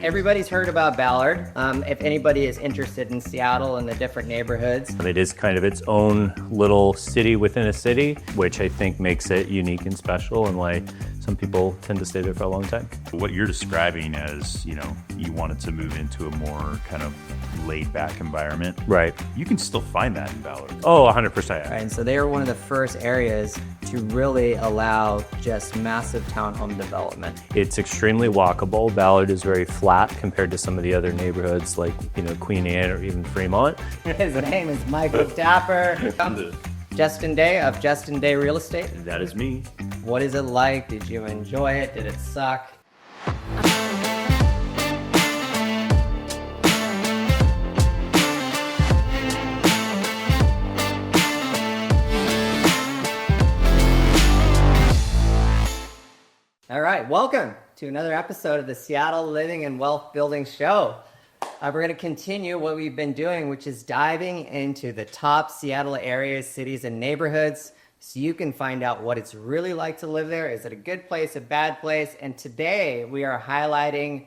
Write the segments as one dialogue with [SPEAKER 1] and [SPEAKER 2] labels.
[SPEAKER 1] Everybody's heard about Ballard. If anybody is interested in Seattle and the different neighborhoods.
[SPEAKER 2] It is kind of its own little city within a city, which I think makes it unique and special and why some people tend to stay there for a long time.
[SPEAKER 3] What you're describing as, you wanted to move into a more kind of laid back environment.
[SPEAKER 2] Right.
[SPEAKER 3] You can still find that in Ballard.
[SPEAKER 2] Oh, 100%.
[SPEAKER 1] Right, and so they are one of the first areas to really allow just massive townhome development.
[SPEAKER 2] It's extremely walkable. Ballard is very flat compared to some of the other neighborhoods like, Queen Anne or even Fremont.
[SPEAKER 1] His name is Mike Dapper. Justin Day of Justin Day Real Estate.
[SPEAKER 3] That is me.
[SPEAKER 1] What is it like? Did you enjoy it? Did it suck? All right, welcome to another episode of the Seattle Living and Wealth Building Show. We're going to continue what we've been doing, which is diving into the top Seattle areas, cities, and neighborhoods so you can find out what it's really like to live there. Is it a good place, a bad place? And today we are highlighting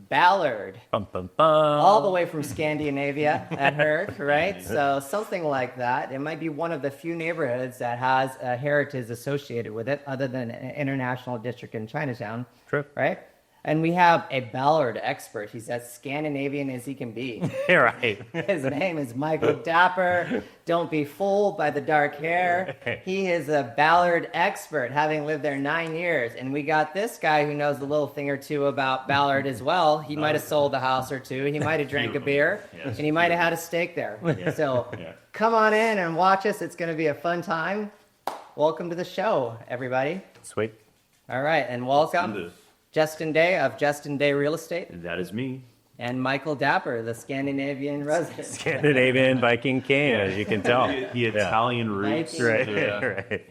[SPEAKER 1] Ballard,
[SPEAKER 2] Bum, bum, bum.
[SPEAKER 1] all the way from Scandinavia, I heard, right? So something like that. It might be one of the few neighborhoods that has a heritage associated with it other than an international district in Chinatown.
[SPEAKER 2] True.
[SPEAKER 1] Right? And we have a Ballard expert. He's as Scandinavian as he can be.
[SPEAKER 2] Right.
[SPEAKER 1] His name is Mike Dapper. Don't be fooled by the dark hair. He is a Ballard expert, having lived there 9 years. And we got this guy who knows a little thing or two about Ballard as well. He might have sold a house or two. He might have drank a beer.
[SPEAKER 3] Yes.
[SPEAKER 1] And he might have had a steak there.
[SPEAKER 3] Yeah.
[SPEAKER 1] So
[SPEAKER 3] Yeah.
[SPEAKER 1] come on in and watch us. It's going to be a fun time. Welcome to the show, everybody.
[SPEAKER 2] Sweet.
[SPEAKER 1] All right, and welcome. Justin Day of Justin Day Real Estate.
[SPEAKER 3] That is me.
[SPEAKER 1] And Michael Dapper, the Scandinavian resident.
[SPEAKER 2] Scandinavian Viking king, as you can tell.
[SPEAKER 3] The Italian roots.
[SPEAKER 1] Viking.
[SPEAKER 2] Right.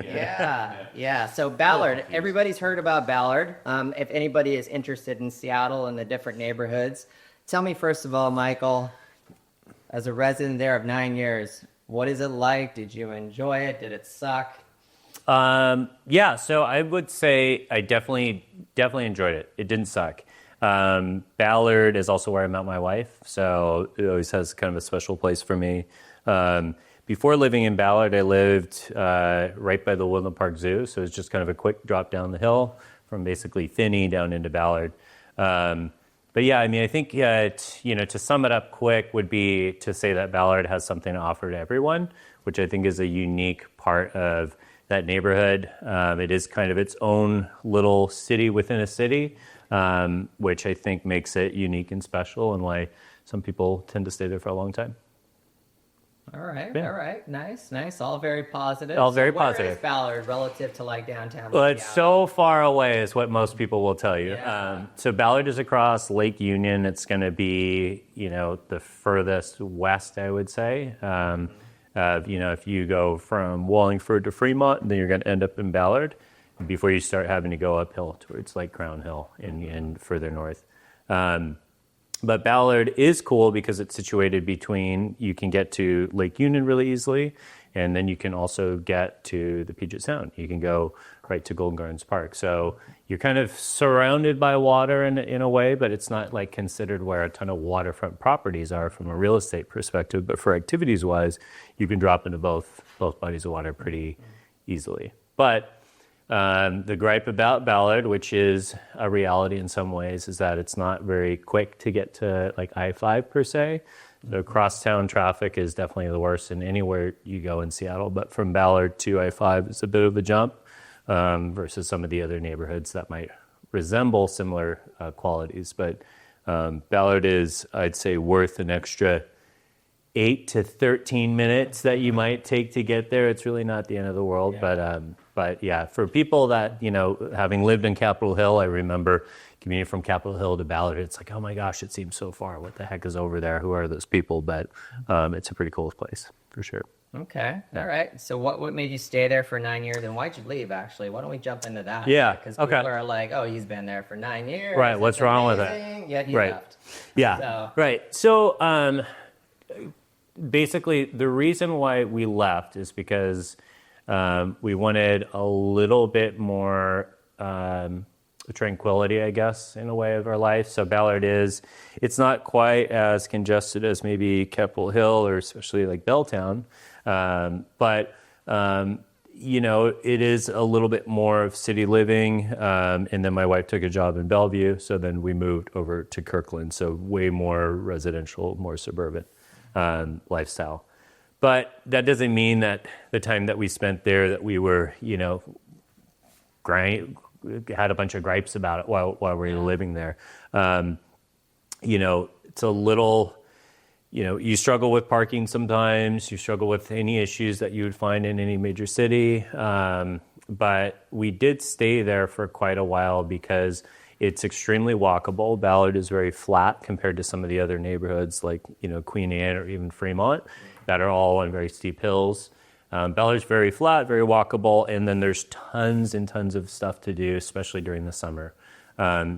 [SPEAKER 1] Yeah. So Ballard, everybody's heard about Ballard. If anybody is interested in Seattle and the different neighborhoods, tell me first of all, Michael, as a resident there of 9 years, what is it like? Did you enjoy it? Did it suck?
[SPEAKER 2] So I would say I definitely enjoyed it. It didn't suck. Ballard is also where I met my wife, so it always has kind of a special place for me. Before living in Ballard, I lived right by the Woodland Park Zoo, so it's just kind of a quick drop down the hill from basically Finney down into Ballard. But yeah, I mean, I think to sum it up quick would be to say that Ballard has something to offer to everyone, which I think is a unique part of that neighborhood. It is kind of its own little city within a city, which I think makes it unique and special and why some people tend to stay there for a long time.
[SPEAKER 1] All right,
[SPEAKER 2] Yeah.
[SPEAKER 1] all right. Nice. All very positive.
[SPEAKER 2] All very
[SPEAKER 1] So where
[SPEAKER 2] positive.
[SPEAKER 1] is Ballard relative to like downtown?
[SPEAKER 2] Well, it's
[SPEAKER 1] Seattle?
[SPEAKER 2] so far away is what most people will tell you.
[SPEAKER 1] Yeah.
[SPEAKER 2] So Ballard is across Lake Union. It's going to be, the furthest west, I would say. If you go from Wallingford to Fremont, then you're going to end up in Ballard before you start having to go uphill towards like Crown Hill and further north. But Ballard is cool because it's situated between, you can get to Lake Union really easily, and then you can also get to the Puget Sound. You can go right to Golden Gardens Park. So you're kind of surrounded by water in a way, but it's not like considered where a ton of waterfront properties are from a real estate perspective. But for activities wise, you can drop into both bodies of water pretty easily. But the gripe about Ballard, which is a reality in some ways, is that it's not very quick to get to like I-5 per se. The crosstown traffic is definitely the worst in anywhere you go in Seattle, but from Ballard to I-5 is a bit of a jump versus some of the other neighborhoods that might resemble similar qualities. But Ballard is, I'd say, worth an extra 8 to 13 minutes that you might take to get there. It's really not the end of the world, but yeah, for people that, having lived in Capitol Hill, I remember commuting from Capitol Hill to Ballard. It's like, oh my gosh, it seems so far. What the heck is over there? Who are those people? But it's a pretty cool place for sure.
[SPEAKER 1] Okay. All right. So what made you stay there for 9 years, and why'd you leave, actually? Why don't we jump into that?
[SPEAKER 2] Yeah,
[SPEAKER 1] Because
[SPEAKER 2] okay.
[SPEAKER 1] people are like, oh, he's been there for 9 years.
[SPEAKER 2] Right, what's
[SPEAKER 1] It's
[SPEAKER 2] wrong with it?
[SPEAKER 1] amazing. Yet he
[SPEAKER 2] Right.
[SPEAKER 1] left.
[SPEAKER 2] Yeah,
[SPEAKER 1] So-
[SPEAKER 2] right. So basically, the reason why we left is because we wanted a little bit more tranquility, I guess, in a way of our life. So Ballard it's not quite as congested as maybe Capitol Hill or especially like Belltown, but it is a little bit more of city living. And then my wife took a job in Bellevue, so then we moved over to Kirkland. So way more residential, more suburban lifestyle. But that doesn't mean that the time that we spent there that we were, had a bunch of gripes about it while we were living there. It's a little, you struggle with parking sometimes. You struggle with any issues that you would find in any major city. But we did stay there for quite a while because it's extremely walkable. Ballard is very flat compared to some of the other neighborhoods like, Queen Anne or even Fremont that are all on very steep hills. Ballard's very flat, very walkable, and then there's tons and tons of stuff to do, especially during the summer.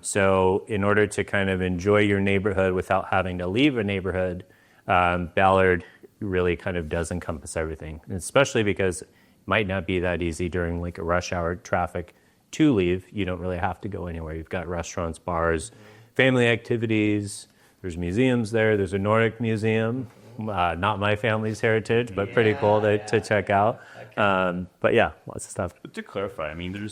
[SPEAKER 2] So in order to kind of enjoy your neighborhood without having to leave a neighborhood, Ballard really kind of does encompass everything, and especially because it might not be that easy during like a rush hour traffic to leave. You don't really have to go anywhere. You've got restaurants, bars, family activities. There's museums there. There's a Nordic museum. Not my family's heritage, but pretty cool to check out. Okay. But yeah, lots of stuff.
[SPEAKER 3] But to clarify, I mean,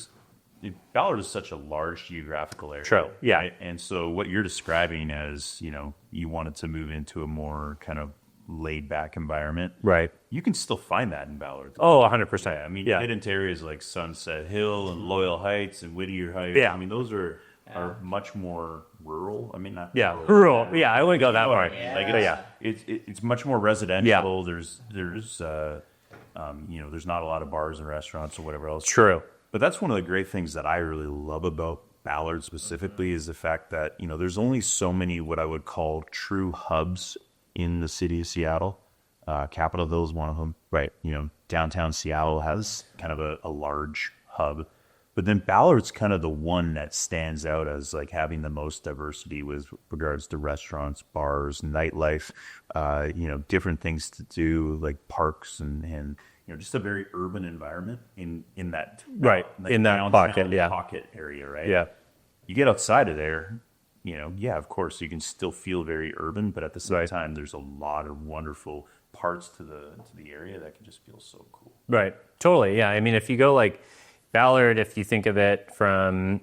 [SPEAKER 3] Ballard is such a large geographical area.
[SPEAKER 2] True. Yeah.
[SPEAKER 3] Right? And so what you're describing as, you wanted to move into a more kind of laid back environment.
[SPEAKER 2] Right.
[SPEAKER 3] You can still find that in Ballard.
[SPEAKER 2] Oh, 100%.
[SPEAKER 3] I mean, get into areas like Sunset Hill and Loyal Heights and Whittier Heights.
[SPEAKER 2] Yeah.
[SPEAKER 3] I mean, those are much more rural. I mean, not
[SPEAKER 2] rural. Yeah, I wouldn't go that far.
[SPEAKER 3] It's much more residential. Yeah. There's not a lot of bars and restaurants or whatever else.
[SPEAKER 2] True.
[SPEAKER 3] But that's one of the great things that I really love about Ballard specifically is the fact that, there's only so many what I would call true hubs in the city of Seattle. Capitol Hill is one of them.
[SPEAKER 2] Right.
[SPEAKER 3] Downtown Seattle has kind of a large hub. But then Ballard's kind of the one that stands out as like having the most diversity with regards to restaurants, bars, nightlife, different things to do like parks and just a very urban environment in that
[SPEAKER 2] in that
[SPEAKER 3] pocket area, right?
[SPEAKER 2] Yeah.
[SPEAKER 3] You get outside of there, of course you can still feel very urban, but at the same time there's a lot of wonderful parts to the area that can just feel so cool.
[SPEAKER 2] Right. Totally. Yeah. I mean, if you go like Ballard, if you think of it from,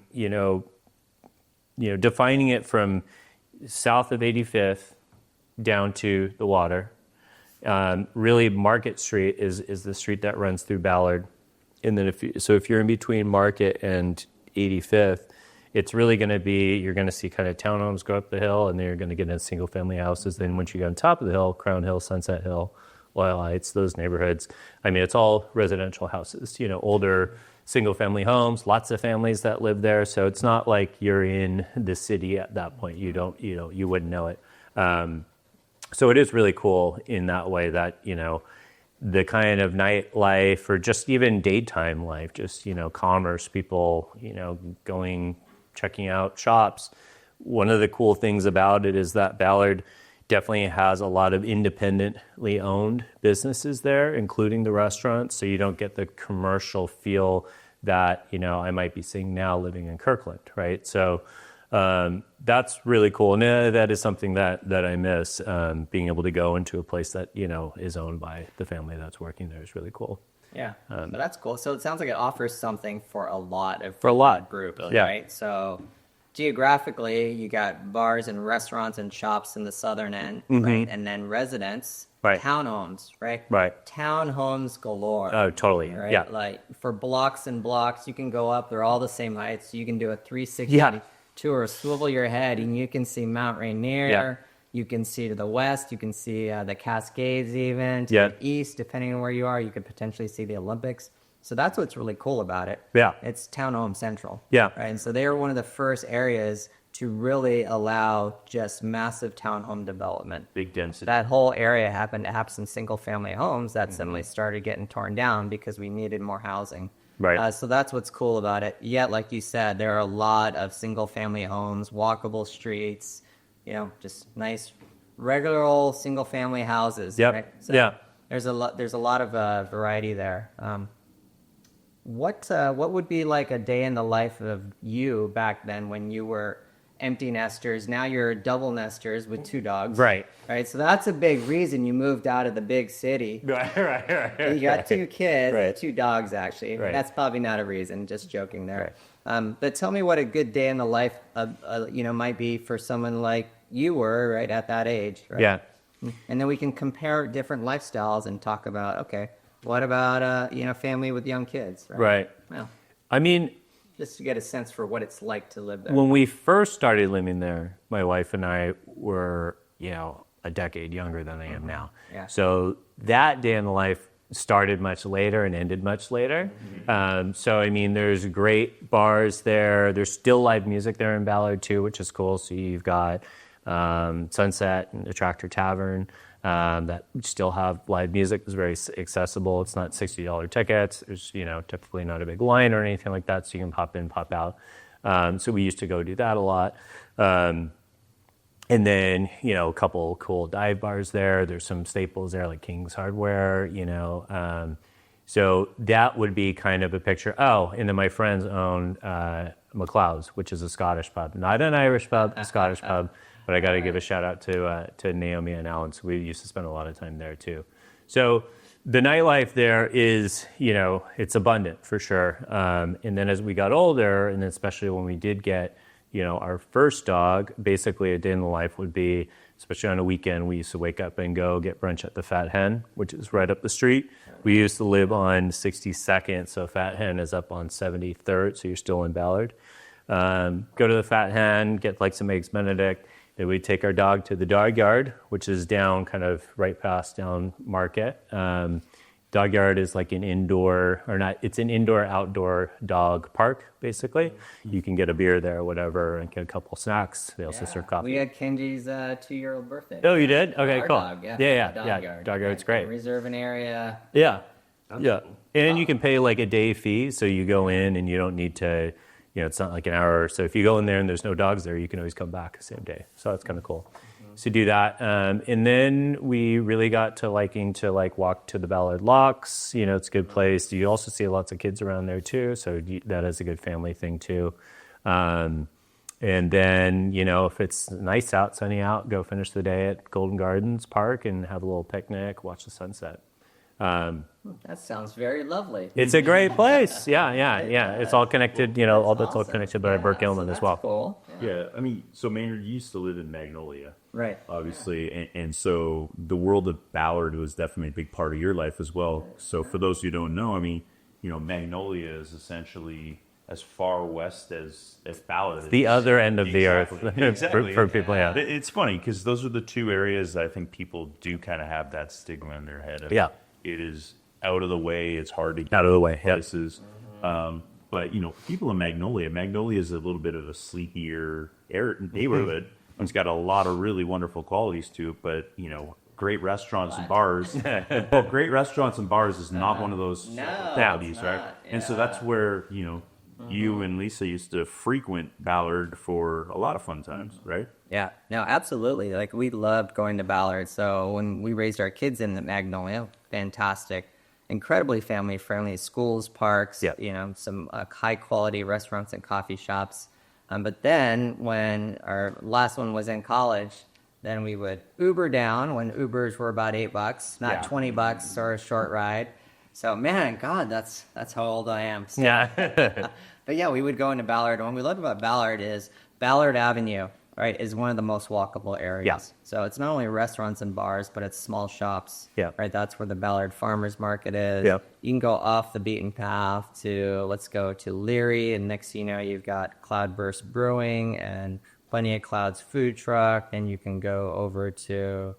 [SPEAKER 2] defining it from south of 85th down to the water, really Market Street is the street that runs through Ballard. And then if you're in between Market and 85th, it's really going to be, you're going to see kind of townhomes go up the hill, and then you're going to get into single family houses. Then once you get on top of the hill, Crown Hill, Sunset Hill, Loyal Heights, those neighborhoods, I mean, it's all residential houses, older single-family homes, lots of families that live there. So it's not like you're in the city at that point. You wouldn't know it. So it is really cool in that way that, the kind of nightlife or just even daytime life, just, commerce, people, going, checking out shops. One of the cool things about it is that Ballard definitely has a lot of independently owned businesses there, including the restaurants. So you don't get the commercial feel that, I might be seeing now living in Kirkland, right? So that's really cool. And that is something that I miss, being able to go into a place that, is owned by the family that's working there is really cool.
[SPEAKER 1] Yeah, so that's cool. So it sounds like it offers something for a lot of groups,
[SPEAKER 2] yeah.
[SPEAKER 1] Right? So geographically, you got bars and restaurants and shops in the southern end, right? And then residents, townhomes, right?
[SPEAKER 2] Right.
[SPEAKER 1] Townhomes galore.
[SPEAKER 2] Oh, totally.
[SPEAKER 1] Right?
[SPEAKER 2] Yeah.
[SPEAKER 1] Like for blocks and blocks, you can go up. They're all the same height, so you can do a 360 tour, swivel your head, and you can see Mount Rainier.
[SPEAKER 2] Yeah.
[SPEAKER 1] You can see to the west. You can see the Cascades even. To the east, depending on where you are, you could potentially see the Olympics. So that's what's really cool about it.
[SPEAKER 2] Yeah.
[SPEAKER 1] It's townhome central.
[SPEAKER 2] Yeah.
[SPEAKER 1] Right. And so they were one of the first areas to really allow just massive townhome development.
[SPEAKER 3] Big density.
[SPEAKER 1] That whole area happened to have some single family homes that suddenly started getting torn down because we needed more housing.
[SPEAKER 2] Right.
[SPEAKER 1] So that's what's cool about it. Yet, like you said, there are a lot of single family homes, walkable streets, just nice, regular old single family houses.
[SPEAKER 2] Yep.
[SPEAKER 1] Right? So there's a lot of variety there. what would be like a day in the life of you back then when you were empty nesters? Now you're double nesters with 2 dogs.
[SPEAKER 2] Right.
[SPEAKER 1] Right. So that's a big reason you moved out of the big city.
[SPEAKER 2] Right.
[SPEAKER 1] You got 2 kids,
[SPEAKER 2] Right.
[SPEAKER 1] 2 dogs, actually.
[SPEAKER 2] Right.
[SPEAKER 1] That's probably not a reason. Just joking there. But tell me what a good day in the life of, might be for someone like you were right at that age. Right?
[SPEAKER 2] Yeah.
[SPEAKER 1] And then we can compare different lifestyles and talk about, okay, what about, family with young kids?
[SPEAKER 2] Right.
[SPEAKER 1] Well,
[SPEAKER 2] I mean,
[SPEAKER 1] just to get a sense for what it's like to live there.
[SPEAKER 2] when we first started living there, my wife and I were, a decade younger than I am now.
[SPEAKER 1] Yeah.
[SPEAKER 2] So that day in the life started much later and ended much later. So, I mean, there's great bars there. There's still live music there in Ballard, too, which is cool. So you've got Sunset and the Tractor Tavern that still have live music. It's very accessible. It's not $60 tickets. There's, typically not a big line or anything like that, so you can pop in, pop out. So we used to go do that a lot. And then, a couple cool dive bars there. There's some staples there like King's Hardware, So that would be kind of a picture. Oh, and then my friends own McLeod's, which is a Scottish pub. Not an Irish pub, a Scottish pub. But I got to give a shout out to Naomi and Alan. So we used to spend a lot of time there too. So the nightlife there is, it's abundant for sure. And then as we got older, and especially when we did get, our first dog, basically a day in the life would be, especially on a weekend, we used to wake up and go get brunch at the Fat Hen, which is right up the street. We used to live on 62nd, so Fat Hen is up on 73rd, so you're still in Ballard. Go to the Fat Hen, get like some Eggs Benedict. Then we'd take our dog to the dog yard, which is down kind of right past down Market. Dog yard is like an it's an indoor-outdoor dog park, basically. You can get a beer there or whatever and get a couple snacks. They also serve coffee.
[SPEAKER 1] We had Kenji's 2-year-old birthday.
[SPEAKER 2] Oh, you did? Okay,
[SPEAKER 1] Our
[SPEAKER 2] cool.
[SPEAKER 1] dog, yeah.
[SPEAKER 2] Yeah.
[SPEAKER 1] Dog yard.
[SPEAKER 2] Dog yard's great.
[SPEAKER 1] Reserve an area.
[SPEAKER 2] Yeah. Yeah. And you can pay like a day fee, so you go in and you don't need to, it's not like an hour. So if you go in there and there's no dogs there, you can always come back the same day. So that's kind of cool. To do that. And then we really got to liking to walk to the Ballard Locks. It's a good place. You also see lots of kids around there too. So that is a good family thing too. And then, if it's nice out, sunny out, go finish the day at Golden Gardens Park and have a little picnic, watch the sunset.
[SPEAKER 1] That sounds very lovely.
[SPEAKER 2] It's a great place. Yeah. It's all connected, all that's all
[SPEAKER 1] awesome.
[SPEAKER 2] connected by Burke Gilman as well.
[SPEAKER 1] Cool.
[SPEAKER 3] Yeah, I mean, so Maynard, you used to live in Magnolia.
[SPEAKER 1] Right.
[SPEAKER 3] Obviously, and so the world of Ballard was definitely a big part of your life as well. So for those who don't know, I mean, Magnolia is essentially as far west as Ballard is.
[SPEAKER 2] The other end of the earth
[SPEAKER 3] Exactly.
[SPEAKER 2] for people, yeah.
[SPEAKER 3] It's funny because those are the two areas that I think people do kind of have that stigma in their head.
[SPEAKER 2] Yeah.
[SPEAKER 3] It is out of the way. It's hard to get
[SPEAKER 2] Out of the way, yeah.
[SPEAKER 3] places. But, people in Magnolia is a little bit of a sleepier neighborhood. It's got a lot of really wonderful qualities to it, but, great restaurants and bars. Well, great restaurants and bars is not one of those qualities,
[SPEAKER 1] it's
[SPEAKER 3] right?
[SPEAKER 1] not,
[SPEAKER 3] And so that's where, you and Lisa used to frequent Ballard for a lot of fun times, right?
[SPEAKER 1] Yeah, no, absolutely. Like, we loved going to Ballard. So when we raised our kids in the Magnolia, fantastic, incredibly family-friendly schools, parks, some high-quality restaurants and coffee shops. But then when our last one was in college, then we would Uber down when Ubers were about $8, not $20 or a short ride. So, man, God, that's how old I am. So.
[SPEAKER 2] Yeah.
[SPEAKER 1] But yeah, we would go into Ballard. And what we loved about Ballard is Ballard Avenue, right, is one of the most walkable areas.
[SPEAKER 2] Yeah.
[SPEAKER 1] So it's not only restaurants and bars, but it's small shops.
[SPEAKER 2] Yeah.
[SPEAKER 1] Right, that's where the Ballard Farmers Market is.
[SPEAKER 2] Yeah.
[SPEAKER 1] You can go off the beaten path to, let's go to Leary, and next thing you know, you've got Cloudburst Brewing and Plenty of Clouds Food Truck, and you can go over to,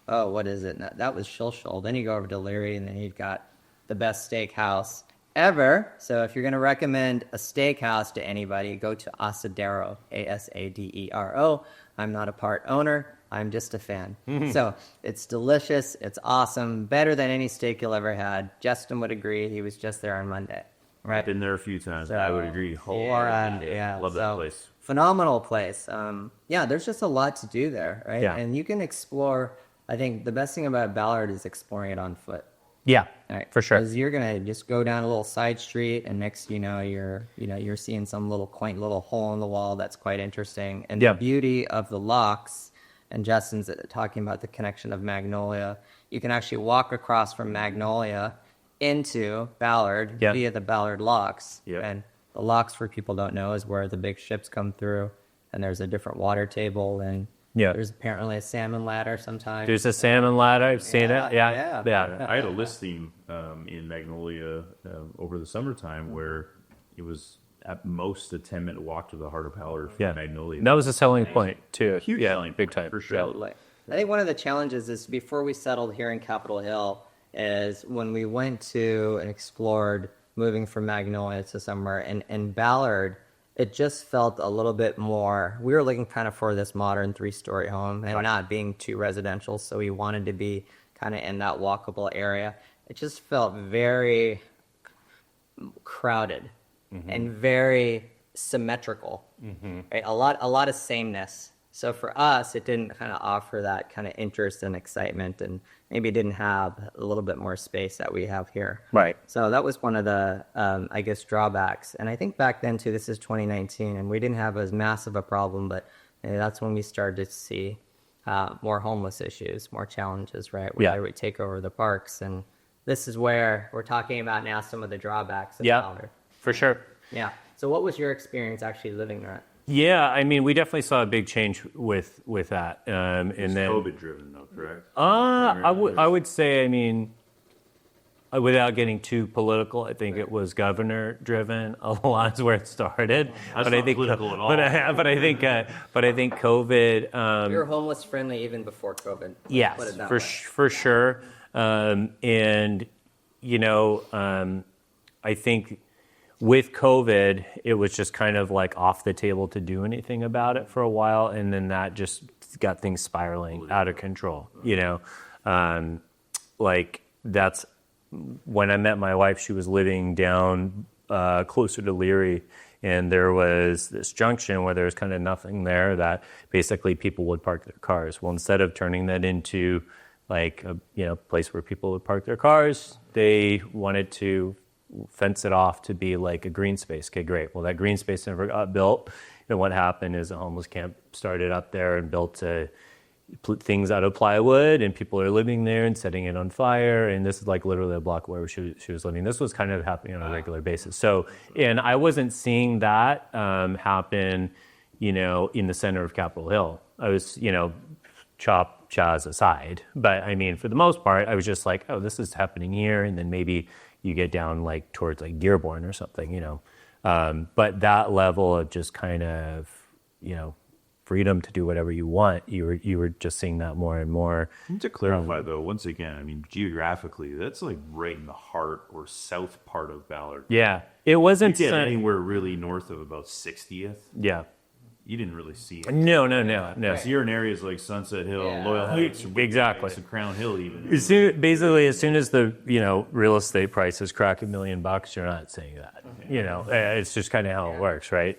[SPEAKER 1] what is it? That was Shilshol. Then you go over to Leary, and then you've got the best steakhouse ever. So if you're going to recommend a steakhouse to anybody, go to Asadero, Asadero. I'm not a part owner. I'm just a fan. So it's delicious. It's awesome. Better than any steak you'll ever had. Justin would agree. He was just there on Monday. Right.
[SPEAKER 3] Been there a few times.
[SPEAKER 1] So,
[SPEAKER 3] I would agree wholeheartedly. Love that place.
[SPEAKER 1] Phenomenal place. There's just a lot to do there, right?
[SPEAKER 2] Yeah.
[SPEAKER 1] And you can explore. I think the best thing about Ballard is exploring it on foot.
[SPEAKER 2] Yeah,
[SPEAKER 1] Right.
[SPEAKER 2] for sure.
[SPEAKER 1] Because you're gonna just go down a little side street, and next you know you're seeing some little quaint little hole in the wall that's quite interesting. And
[SPEAKER 2] Yeah.
[SPEAKER 1] the beauty of the locks, and Justin's talking about the connection of Magnolia. You can actually walk across from Magnolia into Ballard
[SPEAKER 2] Yeah.
[SPEAKER 1] via the Ballard locks.
[SPEAKER 3] Yeah.
[SPEAKER 1] And the locks, for people don't know, is where the big ships come through, and there's a different water table, and
[SPEAKER 2] Yeah.
[SPEAKER 1] there's apparently a salmon ladder sometimes.
[SPEAKER 2] There's a salmon ladder. I've seen
[SPEAKER 1] Yeah,
[SPEAKER 2] it. Yeah.
[SPEAKER 1] yeah.
[SPEAKER 3] I had a listing in Magnolia over the summertime where it was at most a 10-minute walk to the heart of Ballard from
[SPEAKER 2] Yeah.
[SPEAKER 3] Magnolia.
[SPEAKER 2] That was a selling point too.
[SPEAKER 3] Huge
[SPEAKER 2] yeah,
[SPEAKER 3] selling
[SPEAKER 2] big
[SPEAKER 3] point,
[SPEAKER 2] time.
[SPEAKER 3] for sure.
[SPEAKER 1] Totally. I think one of the challenges is before we settled here in Capitol Hill is when we went to and explored moving from Magnolia to somewhere in Ballard, it just felt a little bit more. We were looking kind of for this modern 3-story home and not being too residential, so we wanted to be kind of in that walkable area. It just felt very crowded and very symmetrical. Right? A lot of sameness. So for us, it didn't kind of offer that kind of interest and excitement, and maybe didn't have a little bit more space that we have here.
[SPEAKER 2] Right.
[SPEAKER 1] So that was one of the, I guess, drawbacks. And I think back then, too, this is 2019, and we didn't have as massive a problem, but that's when we started to see more homeless issues, more challenges, right? Where
[SPEAKER 2] Yeah.
[SPEAKER 1] they would take over the parks. And this is where we're talking about now some of the drawbacks of
[SPEAKER 2] Yeah,
[SPEAKER 1] Ballard.
[SPEAKER 2] for sure.
[SPEAKER 1] Yeah. So what was your experience actually living there?
[SPEAKER 2] Yeah, I mean, we definitely saw a big change with that, and
[SPEAKER 3] It's
[SPEAKER 2] then
[SPEAKER 3] COVID driven, though, correct?
[SPEAKER 2] I would say, I mean, without getting too political, I think it was governor driven. A lot is where it started.
[SPEAKER 3] That's
[SPEAKER 2] but I
[SPEAKER 3] not
[SPEAKER 2] think,
[SPEAKER 3] political at all.
[SPEAKER 2] But I think COVID.
[SPEAKER 1] You were homeless friendly even before COVID. Put
[SPEAKER 2] Yes,
[SPEAKER 1] it that
[SPEAKER 2] for
[SPEAKER 1] way.
[SPEAKER 2] for sure. And you know, I think with COVID, it was just kind of like off the table to do anything about it for a while, and then that just got things spiraling out of control. You know, like that's when I met my wife. She was living down closer to Leary, and there was this junction where there was kind of nothing there that basically people would park their cars. Well, instead of turning that into like a place where people would park their cars, they wanted to fence it off to be like a green space. Okay, great. Well, that green space never got built. And what happened is a homeless camp started up there and built things out of plywood, and people are living there and setting it on fire. And this is like literally a block where she was living. This was kind of happening on a regular basis. So, and I wasn't seeing that happen, you know, in the center of Capitol Hill. I was, you know, chaz aside. But I mean, for the most part, I was just like, oh, this is happening here. And then maybe you get down like towards like Dearborn or something, you know. But that level of just kind of, you know, freedom to do whatever you want, you were just seeing that more and more.
[SPEAKER 3] And to clarify, though, once again, I mean, geographically, that's like right in the heart or south part of Ballard.
[SPEAKER 2] Yeah, it
[SPEAKER 3] You
[SPEAKER 2] wasn't
[SPEAKER 3] get anywhere really north of about 60th,
[SPEAKER 2] Yeah.
[SPEAKER 3] you didn't really see it.
[SPEAKER 2] No.
[SPEAKER 3] So you're in areas like Sunset Hill,
[SPEAKER 1] Yeah.
[SPEAKER 3] Loyal Heights,
[SPEAKER 2] Exactly.
[SPEAKER 3] and Crown Hill even.
[SPEAKER 2] As soon as the real estate prices crack $1 million, you're not saying that. You know, it's just kind of how it works, right?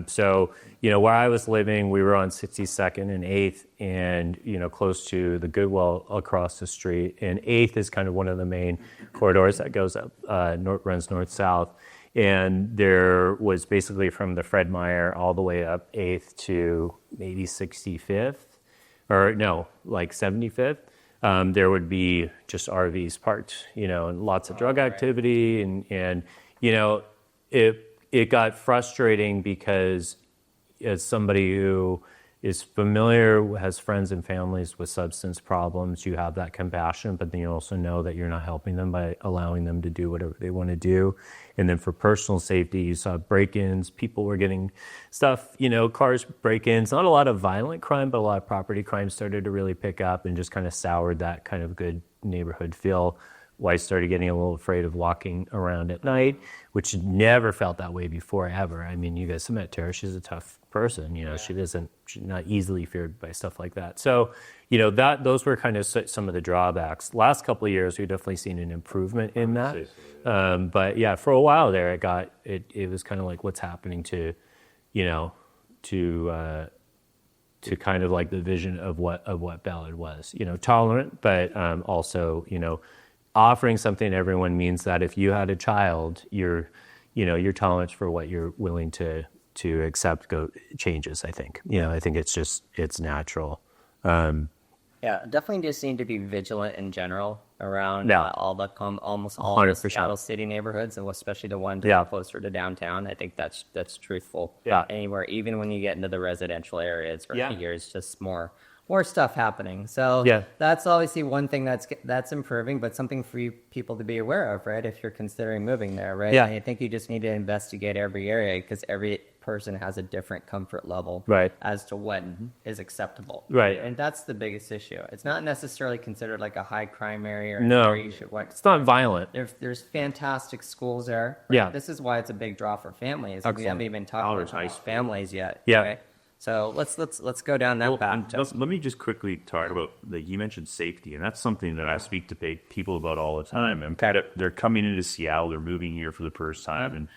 [SPEAKER 2] So where I was living, we were on 62nd and 8th, and close to the Goodwill across the street. And 8th is kind of one of the main corridors that goes up, runs north south. And there was basically from the Fred Meyer all the way up 8th to maybe 65th, or no, like 75th. There would be just RVs parked, and lots of drug activity. And it got frustrating because as somebody who is familiar, has friends and families with substance problems, you have that compassion, but then you also know that you're not helping them by allowing them to do whatever they want to do. And then for personal safety, you saw break-ins, people were getting stuff, cars break-ins, not a lot of violent crime, but a lot of property crime started to really pick up and just kind of soured that kind of good neighborhood feel. Wife started getting a little afraid of walking around at night, which never felt that way before, ever. I mean, you guys have met Tara. She's a tough person. She's not easily feared by stuff like that. So, those were kind of some of the drawbacks. Last couple of years, we've definitely seen an improvement in that. But yeah, for a while there, it was kind of like what's happening to kind of like the vision of what Ballard was, tolerant, but also, offering something to everyone means that if you had a child, your tolerance for what you're willing to accept changes. I think, I think it's natural.
[SPEAKER 1] Yeah, definitely just need to be vigilant in general around almost all
[SPEAKER 2] 100%.
[SPEAKER 1] the Seattle city neighborhoods, and especially the ones closer to downtown. I think that's truthful.
[SPEAKER 2] Yeah.
[SPEAKER 1] Anywhere, even when you get into the residential areas, right? There's just more stuff happening. So that's obviously one thing that's improving, but something for you people to be aware of, right? If you're considering moving there, right?
[SPEAKER 2] Yeah.
[SPEAKER 1] And I think you just need to investigate every area, because every person has a different comfort level as to what is acceptable.
[SPEAKER 2] Right.
[SPEAKER 1] And that's the biggest issue. It's not necessarily considered like a high crime area or
[SPEAKER 2] No,
[SPEAKER 1] where you should work.
[SPEAKER 2] it's not violent.
[SPEAKER 1] There's fantastic schools there. Right?
[SPEAKER 2] Yeah.
[SPEAKER 1] This is why it's a big draw for families.
[SPEAKER 2] Excellent.
[SPEAKER 1] We haven't even talked about families yet.
[SPEAKER 2] Yeah.
[SPEAKER 1] Right? So let's go down that path.
[SPEAKER 3] Let me just quickly talk about you mentioned safety, and that's something that I speak to people about all the time. And they're coming into Seattle, they're moving here for the first time, and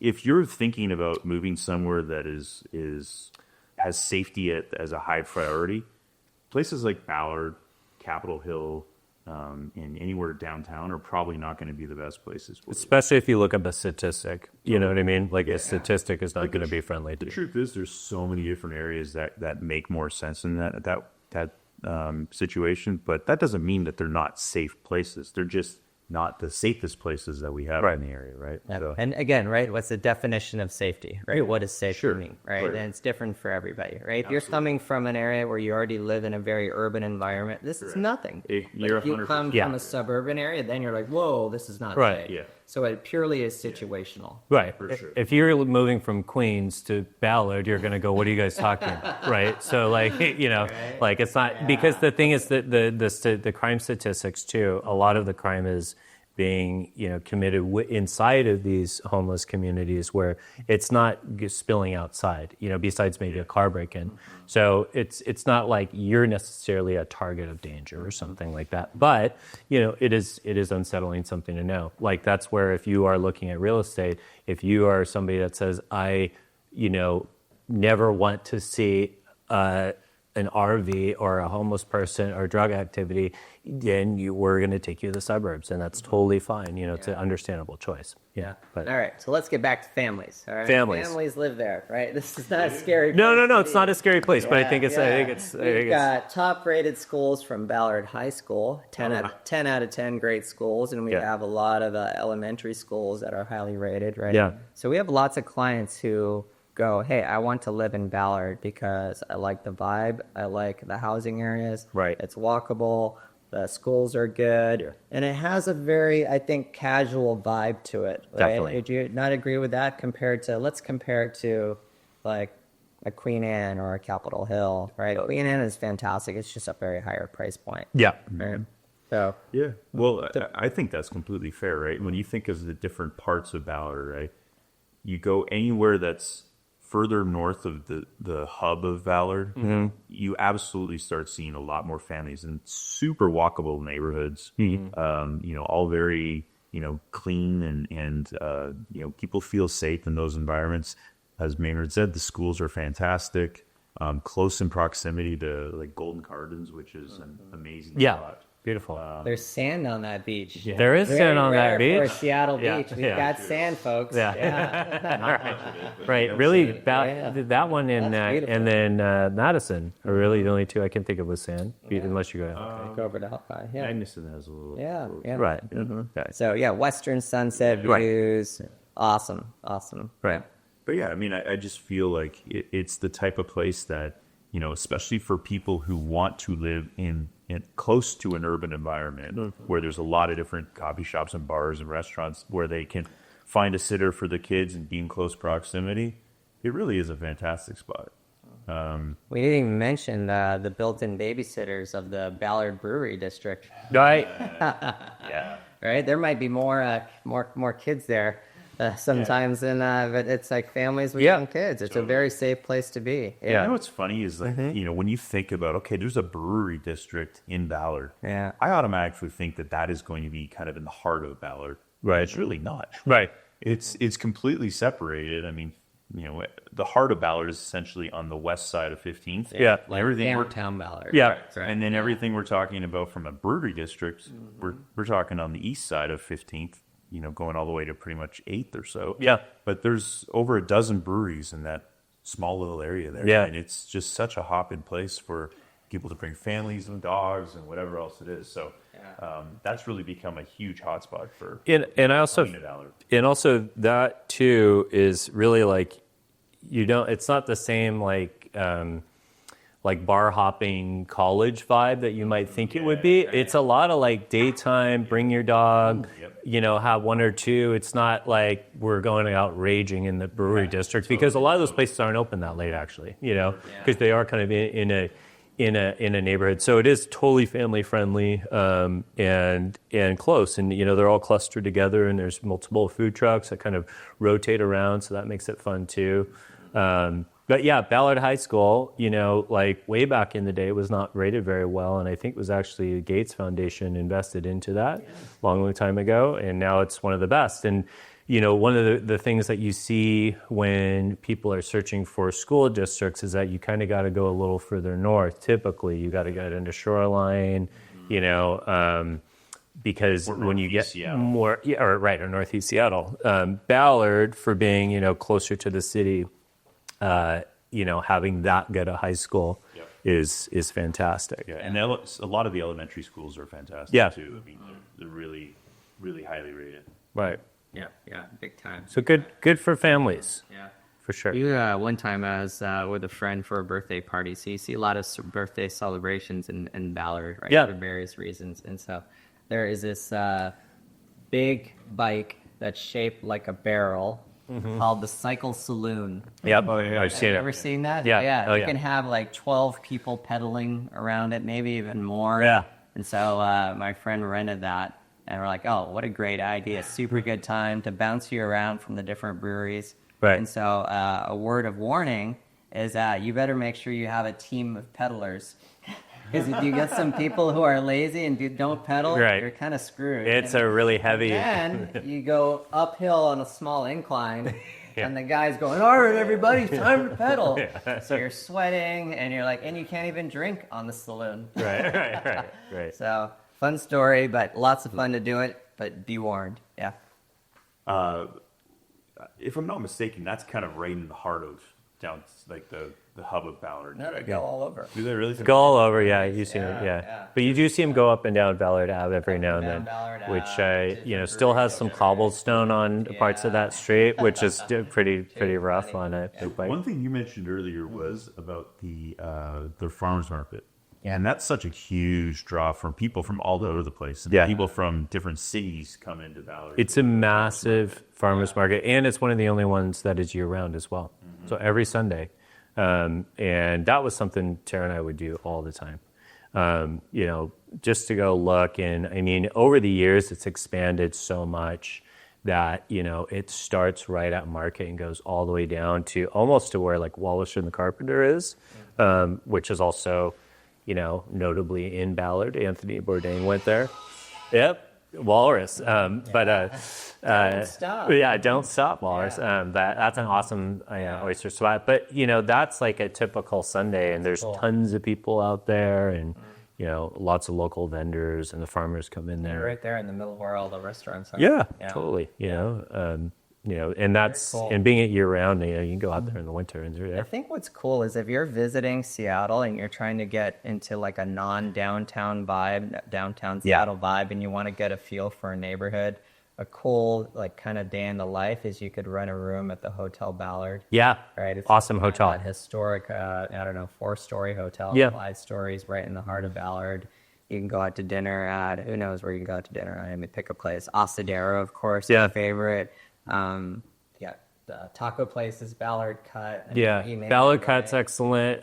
[SPEAKER 3] if you're thinking about moving somewhere that has safety as a high priority, places like Ballard, Capitol Hill, and anywhere downtown are probably not going to be the best places for you.
[SPEAKER 2] Especially if you look up a statistic. You know what I mean? Like a statistic is not going to be friendly to you.
[SPEAKER 3] The truth is, there's so many different areas that make more sense in that situation, but that doesn't mean that they're not safe places. They're just not the safest places that we have in the area, right?
[SPEAKER 1] Yeah.
[SPEAKER 3] So,
[SPEAKER 1] And again, right, what's the definition of safety, right? What does safety mean, right?
[SPEAKER 3] Right.
[SPEAKER 1] And it's different for everybody, right? If you're coming from an area where you already live in a very urban environment, this is nothing.
[SPEAKER 3] If
[SPEAKER 1] But
[SPEAKER 3] you're
[SPEAKER 1] if you
[SPEAKER 3] 100%.
[SPEAKER 1] come from a suburban area, then you're like, whoa, this is not
[SPEAKER 2] Right.
[SPEAKER 1] safe.
[SPEAKER 3] Yeah.
[SPEAKER 1] So it purely is situational.
[SPEAKER 2] Right.
[SPEAKER 3] For sure.
[SPEAKER 2] If you're moving from Queens to Ballard, you're going to go, what are you guys talking about? Right. So like, like it's not, because the thing is that the crime statistics too, a lot of the crime is being committed inside of these homeless communities where it's not spilling outside, besides maybe a car break-in. So it's not like you're necessarily a target of danger or something like that. But it is unsettling something to know. Like that's where, if you are looking at real estate, if you are somebody that says I never want to see an RV or a homeless person or drug activity, then we're going to take you to the suburbs, and that's totally fine. It's an understandable choice. Yeah. But
[SPEAKER 1] All right, so let's get back to families. All right,
[SPEAKER 2] Families
[SPEAKER 1] live there, right? This is not a scary.
[SPEAKER 2] no,
[SPEAKER 1] place
[SPEAKER 2] it's
[SPEAKER 1] to
[SPEAKER 2] not
[SPEAKER 1] be.
[SPEAKER 2] a scary place, but I think it's.
[SPEAKER 1] We've got top-rated schools from Ballard High School, 10 out of 10 great schools, and we have a lot of elementary schools that are highly rated, right?
[SPEAKER 2] Yeah.
[SPEAKER 1] So we have lots of clients who go, hey, I want to live in Ballard because I like the vibe, I like the housing areas,
[SPEAKER 2] Right.
[SPEAKER 1] It's walkable, the schools are good, and it has a very, I think, casual vibe to it. Right?
[SPEAKER 2] Definitely.
[SPEAKER 1] Would you not agree with that? Let's compare it to like a Queen Anne or a Capitol Hill, right? Queen Anne is fantastic. It's just a very higher price point.
[SPEAKER 2] Yeah.
[SPEAKER 1] Right? So
[SPEAKER 3] yeah. Well, I think that's completely fair, right? When you think of the different parts of Ballard, right? You go anywhere that's further north of the hub of Ballard, you absolutely start seeing a lot more families in super walkable neighborhoods. All very clean and people feel safe in those environments. As Maynard said, the schools are fantastic, close in proximity to like Golden Gardens, which is an amazing spot.
[SPEAKER 2] Beautiful.
[SPEAKER 1] there's sand on that beach.
[SPEAKER 2] There is
[SPEAKER 1] Very
[SPEAKER 2] sand on
[SPEAKER 1] rare
[SPEAKER 2] that
[SPEAKER 1] for a
[SPEAKER 2] beach.
[SPEAKER 1] Seattle beach. We've
[SPEAKER 2] Yeah.
[SPEAKER 1] got sand, folks.
[SPEAKER 2] Yeah. Right. Really, that one in
[SPEAKER 1] That's beautiful.
[SPEAKER 2] and then Madison are really the only two I can think of with sand, unless you go.
[SPEAKER 1] Go over to Alpine. Yeah.
[SPEAKER 3] Magnuson has a little.
[SPEAKER 1] Yeah.
[SPEAKER 2] Right.
[SPEAKER 3] Okay.
[SPEAKER 1] So yeah, western sunset
[SPEAKER 2] Right.
[SPEAKER 1] views. Awesome.
[SPEAKER 2] Right.
[SPEAKER 3] But yeah, I mean, I just feel like it's the type of place that, especially for people who want to live in close to an urban environment where there's a lot of different coffee shops and bars and restaurants where they can find a sitter for the kids and be in close proximity. It really is a fantastic spot.
[SPEAKER 1] We didn't even mention the built-in babysitters of the Ballard Brewery District.
[SPEAKER 2] Right.
[SPEAKER 1] Right, there might be more kids there sometimes, but it's like families with young kids. It's a very safe place to be.
[SPEAKER 3] You know what's funny is like when you think about, okay, there's a brewery district in Ballard.
[SPEAKER 1] Yeah.
[SPEAKER 3] I automatically think that is going to be kind of in the heart of Ballard.
[SPEAKER 2] Right.
[SPEAKER 3] It's really not.
[SPEAKER 2] Right.
[SPEAKER 3] It's completely separated. I mean, the heart of Ballard is essentially on the west side of 15th.
[SPEAKER 2] Yeah.
[SPEAKER 1] Like
[SPEAKER 3] everything
[SPEAKER 1] downtown Ballard.
[SPEAKER 2] Yeah.
[SPEAKER 1] Right.
[SPEAKER 3] And then everything we're talking about from a brewery district, we're talking on the east side of 15th, going all the way to pretty much 8th or so.
[SPEAKER 2] Yeah.
[SPEAKER 3] But there's over a dozen breweries in that small little area there.
[SPEAKER 2] Yeah.
[SPEAKER 3] And it's just such a hop-in place for people to bring families and dogs and whatever else it is. So that's really become a huge hotspot for
[SPEAKER 2] And I also,
[SPEAKER 3] coming to Ballard.
[SPEAKER 2] and also that too is really like, it's not the same like bar hopping college vibe that you might think it would be. It's a lot of like daytime, bring your dog, have one or two. It's not like we're going out raging in the brewery district because a lot of those places aren't open that late actually, because they are kind of in a neighborhood. So it is totally family friendly and close. And, they're all clustered together and there's multiple food trucks that kind of rotate around. So that makes it fun too. But yeah, Ballard High School, like way back in the day was not rated very well. And I think it was actually the Gates Foundation invested into that long time ago. And now it's one of the best. And, one of the things that you see when people are searching for school districts is that you kind of got to go a little further north. Typically, you got to get into Shoreline, because when you get
[SPEAKER 3] Seattle.
[SPEAKER 2] more, or Northeast Seattle. Ballard, for being, closer to the city, having that good a high school is fantastic.
[SPEAKER 3] Yeah, and a lot of the elementary schools are fantastic too. I mean, they're really, really highly rated.
[SPEAKER 2] Right.
[SPEAKER 1] Yeah, big time.
[SPEAKER 2] So good for families.
[SPEAKER 1] Yeah.
[SPEAKER 2] For sure.
[SPEAKER 1] One time I was with a friend for a birthday party, so you see a lot of birthday celebrations in Ballard, right?
[SPEAKER 2] Yeah.
[SPEAKER 1] For various reasons. And so there is this big bike that's shaped like a barrel called the Cycle Saloon.
[SPEAKER 2] Yep. Oh, yeah, I've seen
[SPEAKER 1] Have
[SPEAKER 2] it.
[SPEAKER 1] you ever seen that?
[SPEAKER 2] Yeah.
[SPEAKER 1] Yeah.
[SPEAKER 2] Oh,
[SPEAKER 1] you
[SPEAKER 2] yeah.
[SPEAKER 1] can have like 12 people pedaling around it, maybe even more.
[SPEAKER 2] Yeah.
[SPEAKER 1] And so my friend rented that. And we're like, oh, what a great idea. Super good time to bounce you around from the different breweries.
[SPEAKER 2] Right.
[SPEAKER 1] And so a word of warning is you better make sure you have a team of pedalers. Because if you get some people who are lazy and don't pedal,
[SPEAKER 2] Right.
[SPEAKER 1] you're kind of screwed.
[SPEAKER 2] It's a really heavy.
[SPEAKER 1] And you go uphill on a small incline, and the guy's going, all right, everybody, it's time to pedal. So you're sweating, and you're like, and you can't even drink on the saloon.
[SPEAKER 2] Right.
[SPEAKER 1] So fun story, but lots of fun to do it, but be warned. Yeah.
[SPEAKER 3] If I'm not mistaken, that's kind of right in the heart of down, like the hub of Ballard.
[SPEAKER 1] No, they go all over.
[SPEAKER 3] Do they really?
[SPEAKER 2] Go all over, yeah. You see them,
[SPEAKER 1] Yeah,
[SPEAKER 2] yeah.
[SPEAKER 1] yeah.
[SPEAKER 2] But you do see them go up and down Ballard Ave every now and then,
[SPEAKER 1] Ballard
[SPEAKER 2] which
[SPEAKER 1] Ave,
[SPEAKER 2] still has some cobblestone on parts of that street, which is pretty rough on a big bike.
[SPEAKER 3] One thing you mentioned earlier was about the farmers market. And that's such a huge draw from people from all over the place. And
[SPEAKER 2] Yeah.
[SPEAKER 3] people from different cities come into Ballard.
[SPEAKER 2] It's a massive farmers market, and it's one of the only ones that is year round as well. So every Sunday, and that was something Tara and I would do all the time. Just to go look, and I mean, over the years, it's expanded so much that it starts right at Market and goes all the way down to almost to where like Wallace and the Carpenter is, which is also notably in Ballard. Anthony Bourdain went there. Yep. Walrus, don't
[SPEAKER 1] stop.
[SPEAKER 2] Yeah, don't stop, Walrus. That's an awesome oyster spot. But that's like a typical Sunday, and there's tons of people out there, and lots of local vendors, and the farmers come in there.
[SPEAKER 1] Right there in the middle where all the restaurants are.
[SPEAKER 2] Yeah, totally. And that's
[SPEAKER 1] cool.
[SPEAKER 2] and being it year round, you can go out there in the winter and they're
[SPEAKER 1] I
[SPEAKER 2] there.
[SPEAKER 1] think what's cool is if you're visiting Seattle and you're trying to get into like a non-downtown vibe, downtown Seattle vibe, and you want to get a feel for a neighborhood, a cool like kind of day in the life is you could rent a room at the Hotel Ballard.
[SPEAKER 2] Yeah,
[SPEAKER 1] Right. It's
[SPEAKER 2] awesome hotel.
[SPEAKER 1] That historic, 4-story hotel.
[SPEAKER 2] Yeah.
[SPEAKER 1] 5 stories right in the heart of Ballard. You can go out to dinner at, who knows where you can go out to dinner. I mean, pick a place. Asadero, of course,
[SPEAKER 2] Yeah.
[SPEAKER 1] my favorite. The taco places, Ballard Cut. I mean,
[SPEAKER 2] Yeah,
[SPEAKER 1] you name
[SPEAKER 2] Ballard
[SPEAKER 1] it,
[SPEAKER 2] Cut's
[SPEAKER 1] right?
[SPEAKER 2] excellent.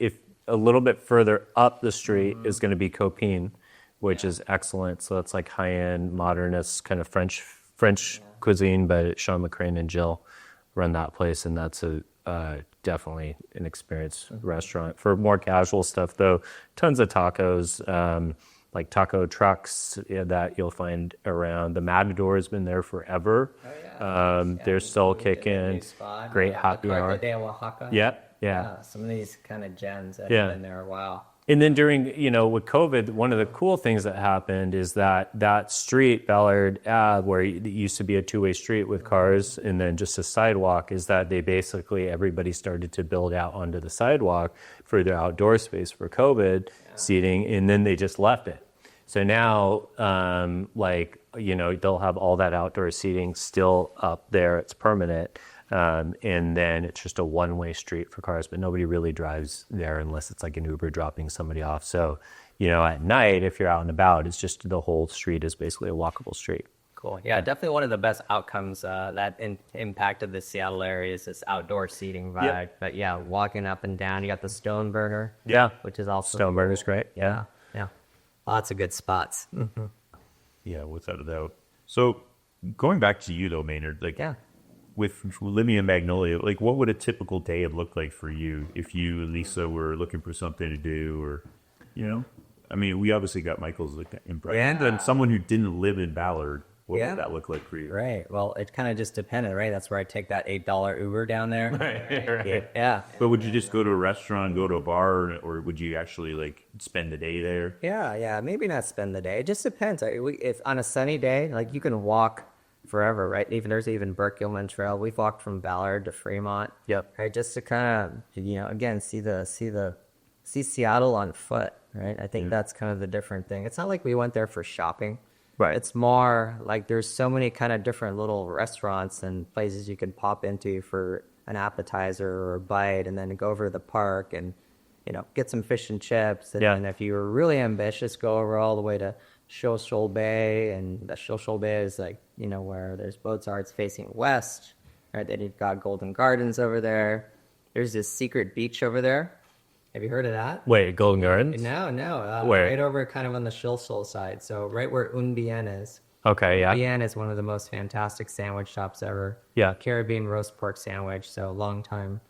[SPEAKER 2] If a little bit further up the street is going to be Copine, which is excellent. So that's like high-end, modernist kind of French cuisine. But Sean McCrane and Jill run that place, and that's definitely an experienced restaurant. For more casual stuff, though, tons of tacos. like taco trucks that you'll find around. The Matador has been there forever.
[SPEAKER 1] Oh, yeah.
[SPEAKER 2] They're still
[SPEAKER 1] Moved into a new
[SPEAKER 2] kicking.
[SPEAKER 1] spot.
[SPEAKER 2] Great happy hour.
[SPEAKER 1] de Oaxaca.
[SPEAKER 2] Yep. Yeah.
[SPEAKER 1] Some of these kind of gems that
[SPEAKER 2] Yeah.
[SPEAKER 1] have been there a while.
[SPEAKER 2] And then during, with COVID, one of the cool things that happened is that street, Ballard Ave, where it used to be a two-way street with cars and then just a sidewalk, is that everybody started to build out onto the sidewalk for their outdoor space for COVID seating, and then they just left it. So now, they'll have all that outdoor seating still up there. It's permanent. And then it's just a one-way street for cars, but nobody really drives there unless it's like an Uber dropping somebody off. So, at night, if you're out and about, it's just the whole street is basically a walkable street.
[SPEAKER 1] Cool. Yeah, definitely one of the best outcomes that impacted the Seattle area is this outdoor seating vibe.
[SPEAKER 2] Yep.
[SPEAKER 1] But yeah, walking up and down, you got the Stone Burner.
[SPEAKER 2] Yeah.
[SPEAKER 1] Which is also
[SPEAKER 2] Stoneburner's great. Yeah.
[SPEAKER 1] Yeah. Lots of good spots.
[SPEAKER 3] Yeah, without a doubt. So going back to you though, Maynard,
[SPEAKER 1] Yeah.
[SPEAKER 3] with living in Magnolia, like what would a typical day have looked like for you if you and Lisa were looking for something to do, or, I mean, we obviously got Michael's impression. And someone who didn't live in Ballard, what would that look like for you?
[SPEAKER 1] Right. Well, it kind of just depended, right? That's where I take that $8 Uber down there.
[SPEAKER 2] Right.
[SPEAKER 1] Yeah.
[SPEAKER 3] But would you just go to a restaurant, go to a bar, or would you actually spend the day there?
[SPEAKER 1] Yeah. Maybe not spend the day. It just depends. If on a sunny day, you can walk forever, right? There's even Burke Gilman Trail. We've walked from Ballard to Fremont.
[SPEAKER 2] Yep.
[SPEAKER 1] Right, just to kind of again see Seattle on foot, right? I think that's kind of the different thing. It's not like we went there for shopping.
[SPEAKER 2] Right.
[SPEAKER 1] It's more like there's so many kind of different little restaurants and places you can pop into for an appetizer or a bite, and then go over to the park and get some fish and chips. And then if you were really ambitious, go over all the way to Shoal Bay, and the Shoal Bay is where there's boats are. It's facing west, right? Then you've got Golden Gardens over there. There's this secret beach over there. Have you heard of that?
[SPEAKER 2] Wait, Golden Gardens?
[SPEAKER 1] No.
[SPEAKER 2] Where?
[SPEAKER 1] Right over kind of on the Shoal side. So right where Un Bien is.
[SPEAKER 2] Okay, yeah.
[SPEAKER 1] Bien is one of the most fantastic sandwich shops ever.
[SPEAKER 2] Yeah.
[SPEAKER 1] Caribbean roast pork sandwich. So long time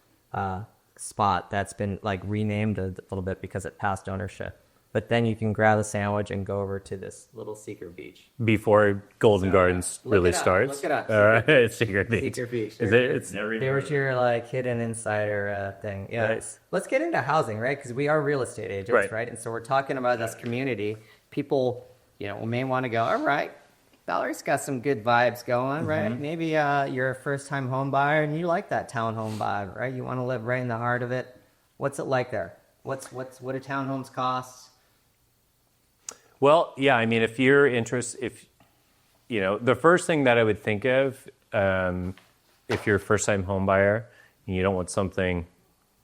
[SPEAKER 1] spot that's been renamed a little bit because it passed ownership. But then you can grab the sandwich and go over to this little secret beach.
[SPEAKER 2] Before Golden Gardens really starts?
[SPEAKER 1] Look it up.
[SPEAKER 2] All right, secret beach.
[SPEAKER 1] Secret beach.
[SPEAKER 2] Is it? It's
[SPEAKER 1] There's your hidden insider thing. Yeah.
[SPEAKER 2] Nice.
[SPEAKER 1] Let's get into housing, right? Because we are real estate agents, right? And so we're talking about this community. People, may want to go, all right, Ballard's got some good vibes going, right? Maybe you're a first-time home buyer and you like that townhome vibe, right? You want to live right in the heart of it. What's it like there? What do townhomes cost?
[SPEAKER 2] Well, yeah, I mean, if you're interested, the first thing that I would think of, if you're a first-time home buyer and you don't want something,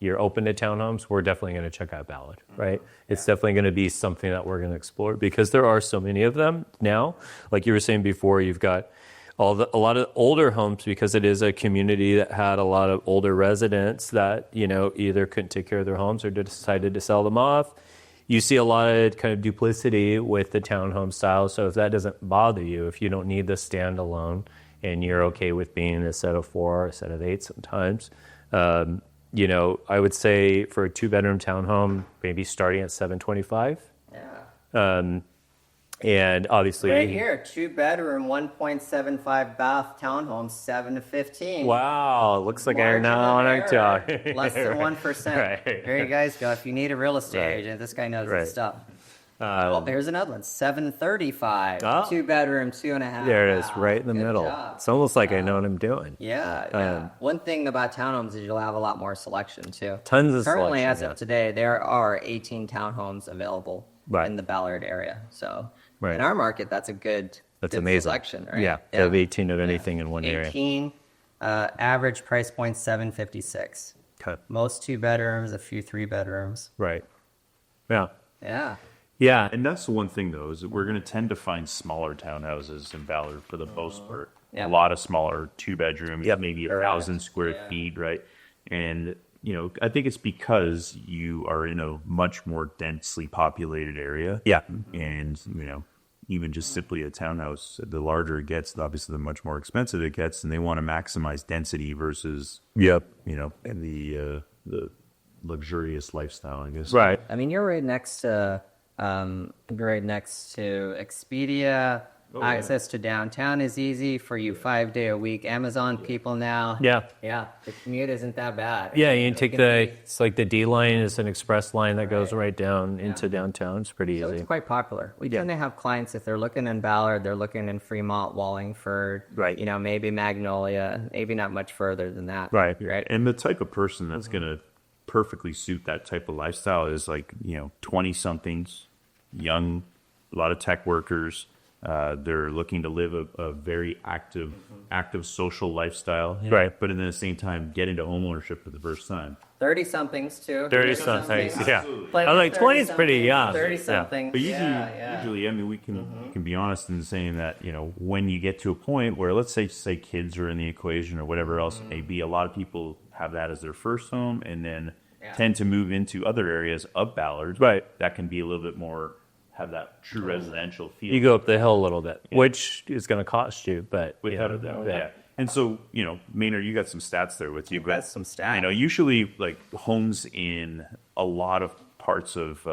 [SPEAKER 2] you're open to townhomes, we're definitely going to check out Ballard, right? It's definitely going to be something that we're going to explore because there are so many of them now. Like you were saying before, you've got a lot of older homes because it is a community that had a lot of older residents that, either couldn't take care of their homes or decided to sell them off. You see a lot of kind of duplicity with the townhome style. So if that doesn't bother you, if you don't need the standalone and you're okay with being a set of 4 or a set of 8 sometimes, I would say for a 2-bedroom townhome, maybe starting at $725.
[SPEAKER 1] Yeah.
[SPEAKER 2] And obviously,
[SPEAKER 1] right here, 2-bedroom, 1.75 bath townhome, $715.
[SPEAKER 2] Wow, looks like I know what I'm talking.
[SPEAKER 1] Less than 1%.
[SPEAKER 2] Right.
[SPEAKER 1] There you guys go. If you need a real estate agent, this guy knows his stuff. Here's another one, $735. 2-bedroom, 2.5.
[SPEAKER 2] There it is, right in the middle.
[SPEAKER 1] Job.
[SPEAKER 2] It's almost like I know what I'm doing.
[SPEAKER 1] Yeah. One thing about townhomes is you'll have a lot more selection too.
[SPEAKER 2] Tons of
[SPEAKER 1] Currently,
[SPEAKER 2] selection,
[SPEAKER 1] as of today, there are 18 townhomes available in the Ballard area. So in our market, that's a good
[SPEAKER 2] amazing
[SPEAKER 1] selection, right?
[SPEAKER 2] Yeah, to have 18 of anything in one area.
[SPEAKER 1] 18, average price point $756.
[SPEAKER 2] Okay.
[SPEAKER 1] Most 2-bedrooms, a few 3-bedrooms.
[SPEAKER 2] Right. Yeah.
[SPEAKER 1] Yeah.
[SPEAKER 2] Yeah.
[SPEAKER 3] And that's the one thing, though, is that we're going to tend to find smaller townhouses in Ballard for the most part.
[SPEAKER 1] Yeah.
[SPEAKER 3] A lot of smaller 2-bedrooms, maybe 1,000 square feet, right? And, I think it's because you are in a much more densely populated area.
[SPEAKER 2] Yeah.
[SPEAKER 3] And, even just simply a townhouse, the larger it gets, obviously the much more expensive it gets, and they want to maximize density versus, the luxurious lifestyle, I guess.
[SPEAKER 2] Right.
[SPEAKER 1] I mean, you're right next to right next to Expedia. Access to downtown is easy for you 5-day-a-week Amazon people now.
[SPEAKER 2] Yeah.
[SPEAKER 1] Yeah, the commute isn't that bad.
[SPEAKER 2] Yeah, you can take it's like the D line is an express line that goes right down into downtown. It's pretty
[SPEAKER 1] So
[SPEAKER 2] easy.
[SPEAKER 1] it's quite popular. We tend to have clients, if they're looking in Ballard, they're looking in Fremont, Wallingford,
[SPEAKER 2] Right.
[SPEAKER 1] Maybe Magnolia, maybe not much further than that.
[SPEAKER 2] Right.
[SPEAKER 1] Right.
[SPEAKER 3] And the type of person that's going to perfectly suit that type of lifestyle is 20 somethings, young, a lot of tech workers. They're looking to live a very active social lifestyle,
[SPEAKER 2] Right.
[SPEAKER 3] But at the same time, get into homeownership for the first time.
[SPEAKER 1] 30-somethings too.
[SPEAKER 2] 30-somethings, yeah.
[SPEAKER 1] But
[SPEAKER 2] I'm like 20 is pretty young.
[SPEAKER 1] 30-somethings.
[SPEAKER 3] But usually, I mean, we can be honest in saying that when you get to a point where, let's say kids are in the equation or whatever else it may be, a lot of people have that as their first home and then tend to move into other areas of Ballard,
[SPEAKER 2] Right.
[SPEAKER 3] That can be a little bit more. Have that true residential feel.
[SPEAKER 2] You go up the hill a little bit, which is going to cost you, but
[SPEAKER 3] Without a doubt, yeah. And so, Maynard, you got some stats there with you.
[SPEAKER 1] Got some stats.
[SPEAKER 3] Usually, like homes in a lot of parts of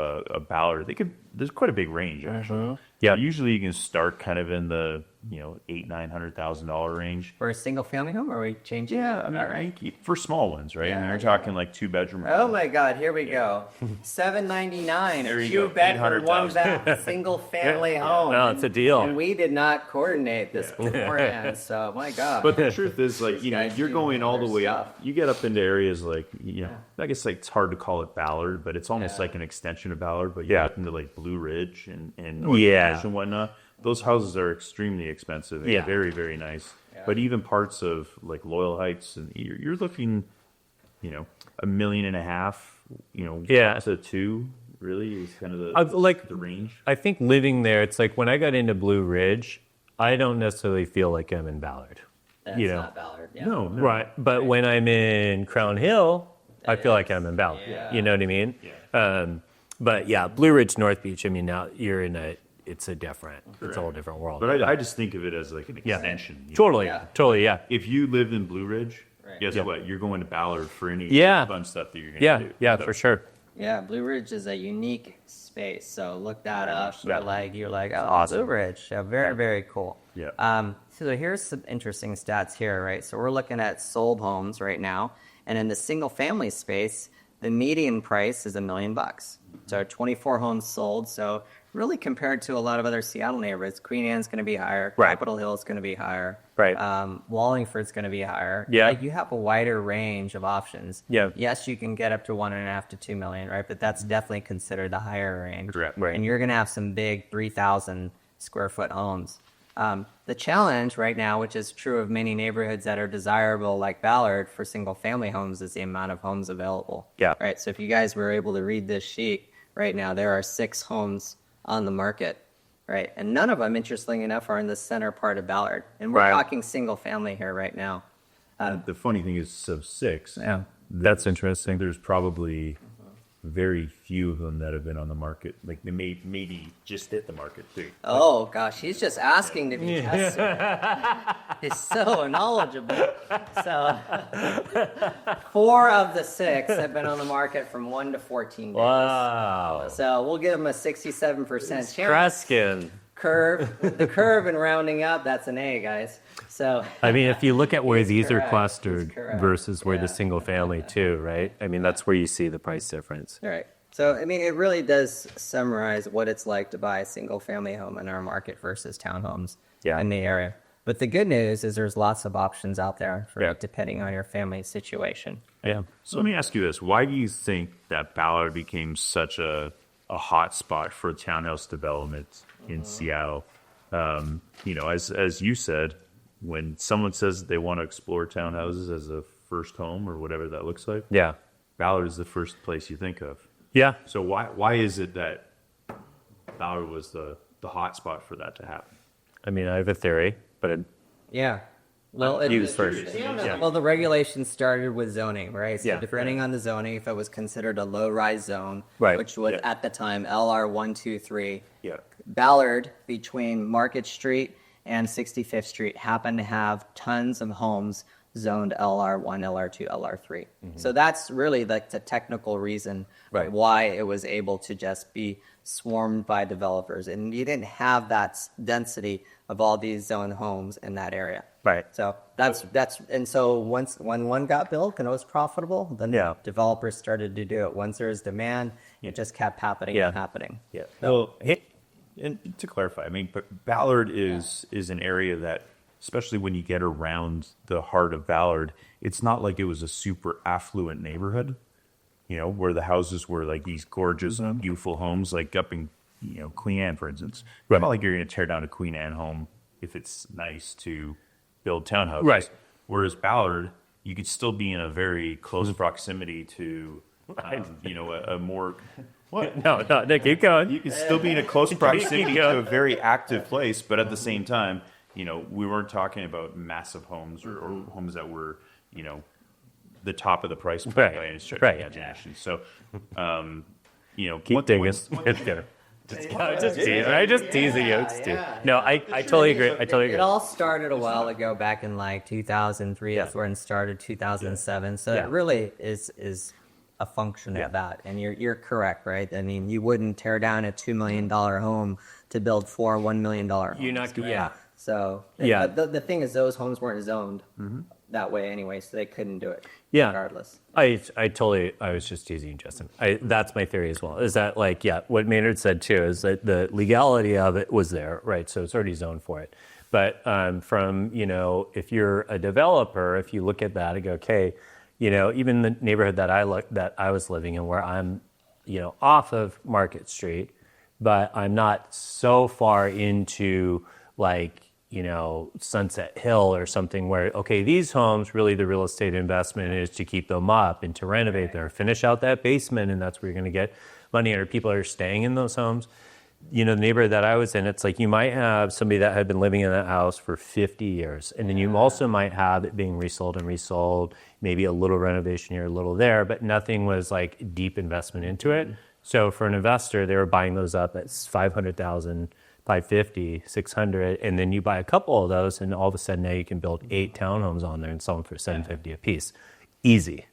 [SPEAKER 3] Ballard, there's quite a big range. Actually.
[SPEAKER 2] Yeah.
[SPEAKER 3] Usually, you can start kind of in the $800,000-$900,000 range.
[SPEAKER 1] For a single-family home, or are we changing?
[SPEAKER 3] Yeah, I mean,
[SPEAKER 1] All right.
[SPEAKER 3] for small ones, right? I mean, you're talking like 2-bedroom.
[SPEAKER 1] Oh my God! Here we go. $799.
[SPEAKER 3] There you go.
[SPEAKER 1] 2-bedroom, 1-bath, single-family home.
[SPEAKER 2] No, it's a deal.
[SPEAKER 1] And we did not coordinate this beforehand, so my God.
[SPEAKER 3] But the truth is, like,
[SPEAKER 1] guys
[SPEAKER 3] you're
[SPEAKER 1] do
[SPEAKER 3] going all the way
[SPEAKER 1] stuff.
[SPEAKER 3] up. You get up into areas like, I guess like it's hard to call it Ballard, but it's almost like an extension of Ballard. But you get into like Blue Ridge and North Beach and whatnot. Those houses are extremely expensive. And very, very nice. Yeah. But even parts of like Loyal Heights, and you're looking, $1.5 million, to 2. Really is kind of the range.
[SPEAKER 2] I think living there, it's like when I got into Blue Ridge, I don't necessarily feel like I'm in Ballard.
[SPEAKER 1] That's not Ballard. Yeah.
[SPEAKER 3] No.
[SPEAKER 2] Right. But when I'm in Crown Hill, I feel like I'm in Ballard.
[SPEAKER 1] Yeah.
[SPEAKER 2] You know what I mean? Yeah. But yeah, Blue Ridge, North Beach, I mean, now you're in it's a whole different world.
[SPEAKER 3] But I just think of it as like an extension.
[SPEAKER 2] Totally. Yeah.
[SPEAKER 3] If you lived in Blue Ridge, guess what? You're going to Ballard for any fun stuff that you're going to do.
[SPEAKER 2] Yeah, for sure.
[SPEAKER 1] Yeah, Blue Ridge is a unique space, so look that up.
[SPEAKER 2] Yeah.
[SPEAKER 1] You're like, oh,
[SPEAKER 2] awesome.
[SPEAKER 1] Blue Ridge. Yeah, very, very cool.
[SPEAKER 3] Yeah.
[SPEAKER 1] So here's some interesting stats here, right? So we're looking at sold homes right now, and in the single-family space, the median price is $1 million. So 24 homes sold. So really compared to a lot of other Seattle neighborhoods, Queen Anne's going to be higher.
[SPEAKER 2] Right.
[SPEAKER 1] Capitol Hill is going to be higher.
[SPEAKER 2] Right.
[SPEAKER 1] Wallingford's going to be higher.
[SPEAKER 2] Yeah.
[SPEAKER 1] Like you have a wider range of options.
[SPEAKER 2] Yeah.
[SPEAKER 1] Yes, you can get up to 1.5 to 2 million, right? But that's definitely considered the higher range.
[SPEAKER 3] Correct.
[SPEAKER 2] Right.
[SPEAKER 1] And you're going to have some big 3,000 square foot homes. The challenge right now, which is true of many neighborhoods that are desirable like Ballard for single family homes, is the amount of homes available.
[SPEAKER 2] Yeah.
[SPEAKER 1] Right. So if you guys were able to read this sheet right now, there are 6 homes on the market. Right. And none of them, interestingly enough, are in the center part of Ballard. And we're talking single family here right now.
[SPEAKER 3] The funny thing is, of 6,
[SPEAKER 2] That's interesting.
[SPEAKER 3] there's probably very few of them that have been on the market. Like they maybe just hit the market too.
[SPEAKER 1] Oh gosh, he's just asking to be tested. He's so knowledgeable. So 4 of the 6 have been on the market from 1 to 14 days.
[SPEAKER 2] Wow.
[SPEAKER 1] So we'll give him a 67% chance.
[SPEAKER 2] Kreskin.
[SPEAKER 1] The curve and rounding up, that's an A, guys. So
[SPEAKER 2] I mean, if you look at where
[SPEAKER 1] He's
[SPEAKER 2] these
[SPEAKER 1] correct.
[SPEAKER 2] are clustered
[SPEAKER 1] He's correct.
[SPEAKER 2] versus where the
[SPEAKER 1] Yeah.
[SPEAKER 2] single family too, right? I mean, that's where you see the price difference.
[SPEAKER 1] all right. So I mean, it really does summarize what it's like to buy a single family home in our market versus townhomes in the area. But the good news is there's lots of options out there for depending on your family situation.
[SPEAKER 2] Yeah.
[SPEAKER 3] So let me ask you this: why do you think that Ballard became such a hot spot for townhouse development in Seattle? As you said, when someone says they want to explore townhouses as a first home or whatever that looks like, Ballard is the first place you think of.
[SPEAKER 2] Yeah.
[SPEAKER 3] So why is it that Ballard was the hot spot for that to happen?
[SPEAKER 2] I mean, I have a theory, but
[SPEAKER 1] Well,
[SPEAKER 2] first.
[SPEAKER 1] Well, the regulations started with zoning, right? So
[SPEAKER 2] Yeah.
[SPEAKER 1] depending on the zoning, if it was considered a low-rise zone,
[SPEAKER 2] Right.
[SPEAKER 1] which was at the time LR 123,
[SPEAKER 3] Yeah.
[SPEAKER 1] Ballard between Market Street and 65th Street happened to have tons of homes zoned LR1, LR2, LR3. So that's really like the technical reason why it was able to just be swarmed by developers. And you didn't have that density of all these zoned homes in that area.
[SPEAKER 2] Right.
[SPEAKER 1] So and so when one got built and it was profitable, then developers started to do it. Once there was demand, it just kept happening and happening.
[SPEAKER 3] Yeah. Well, and to clarify, I mean, but Ballard is an area that, especially when you get around the heart of Ballard, it's not like it was a super affluent neighborhood, where the houses were like these gorgeous, beautiful homes, like up in, Queen Anne, for instance. Right. It's not like you're going to tear down a Queen Anne home if it's nice to build townhouses.
[SPEAKER 2] Right.
[SPEAKER 3] Whereas Ballard, you could still be in a very close proximity to, a more... What?
[SPEAKER 2] No, keep going.
[SPEAKER 3] You can still be in a close proximity to a very active place, but at the same time, we weren't talking about massive homes or homes that were, the top of the price point by any stretch of imagination. So,
[SPEAKER 2] keep digging. Just teasing you. No, I totally agree.
[SPEAKER 1] It all started a while ago, back in like 2003. That's when it started, 2007. So it really is a function of that. And you're correct, right? I mean, you wouldn't tear down a $2 million home to build 4 $1 million homes.
[SPEAKER 2] You're not,
[SPEAKER 1] So the thing is, those homes weren't zoned that way anyway, so they couldn't do it. Regardless.
[SPEAKER 2] I was just teasing you, Justin. That's my theory as well. Is that what Maynard said too is that the legality of it was there, right? So it's already zoned for it. But from if you're a developer, if you look at that and go, okay. Even the neighborhood that I was living in, where I'm, off of Market Street, but I'm not so far into Sunset Hill or something where, okay, these homes, really the real estate investment is to keep them up and to renovate them, finish out that basement, and that's where you're going to get money, or people are staying in those homes. The neighborhood that I was in, it's like you might have somebody that had been living in that house for 50 years. And then you also might have it being resold, maybe a little renovation here, a little there, but nothing was like deep investment into it. So for an investor, they were buying those up at $500,000, $550,000, $600,000, and then you buy a couple of those, and all of a sudden now you can build 8 townhomes on there and sell them for $750,000 a piece. Easy.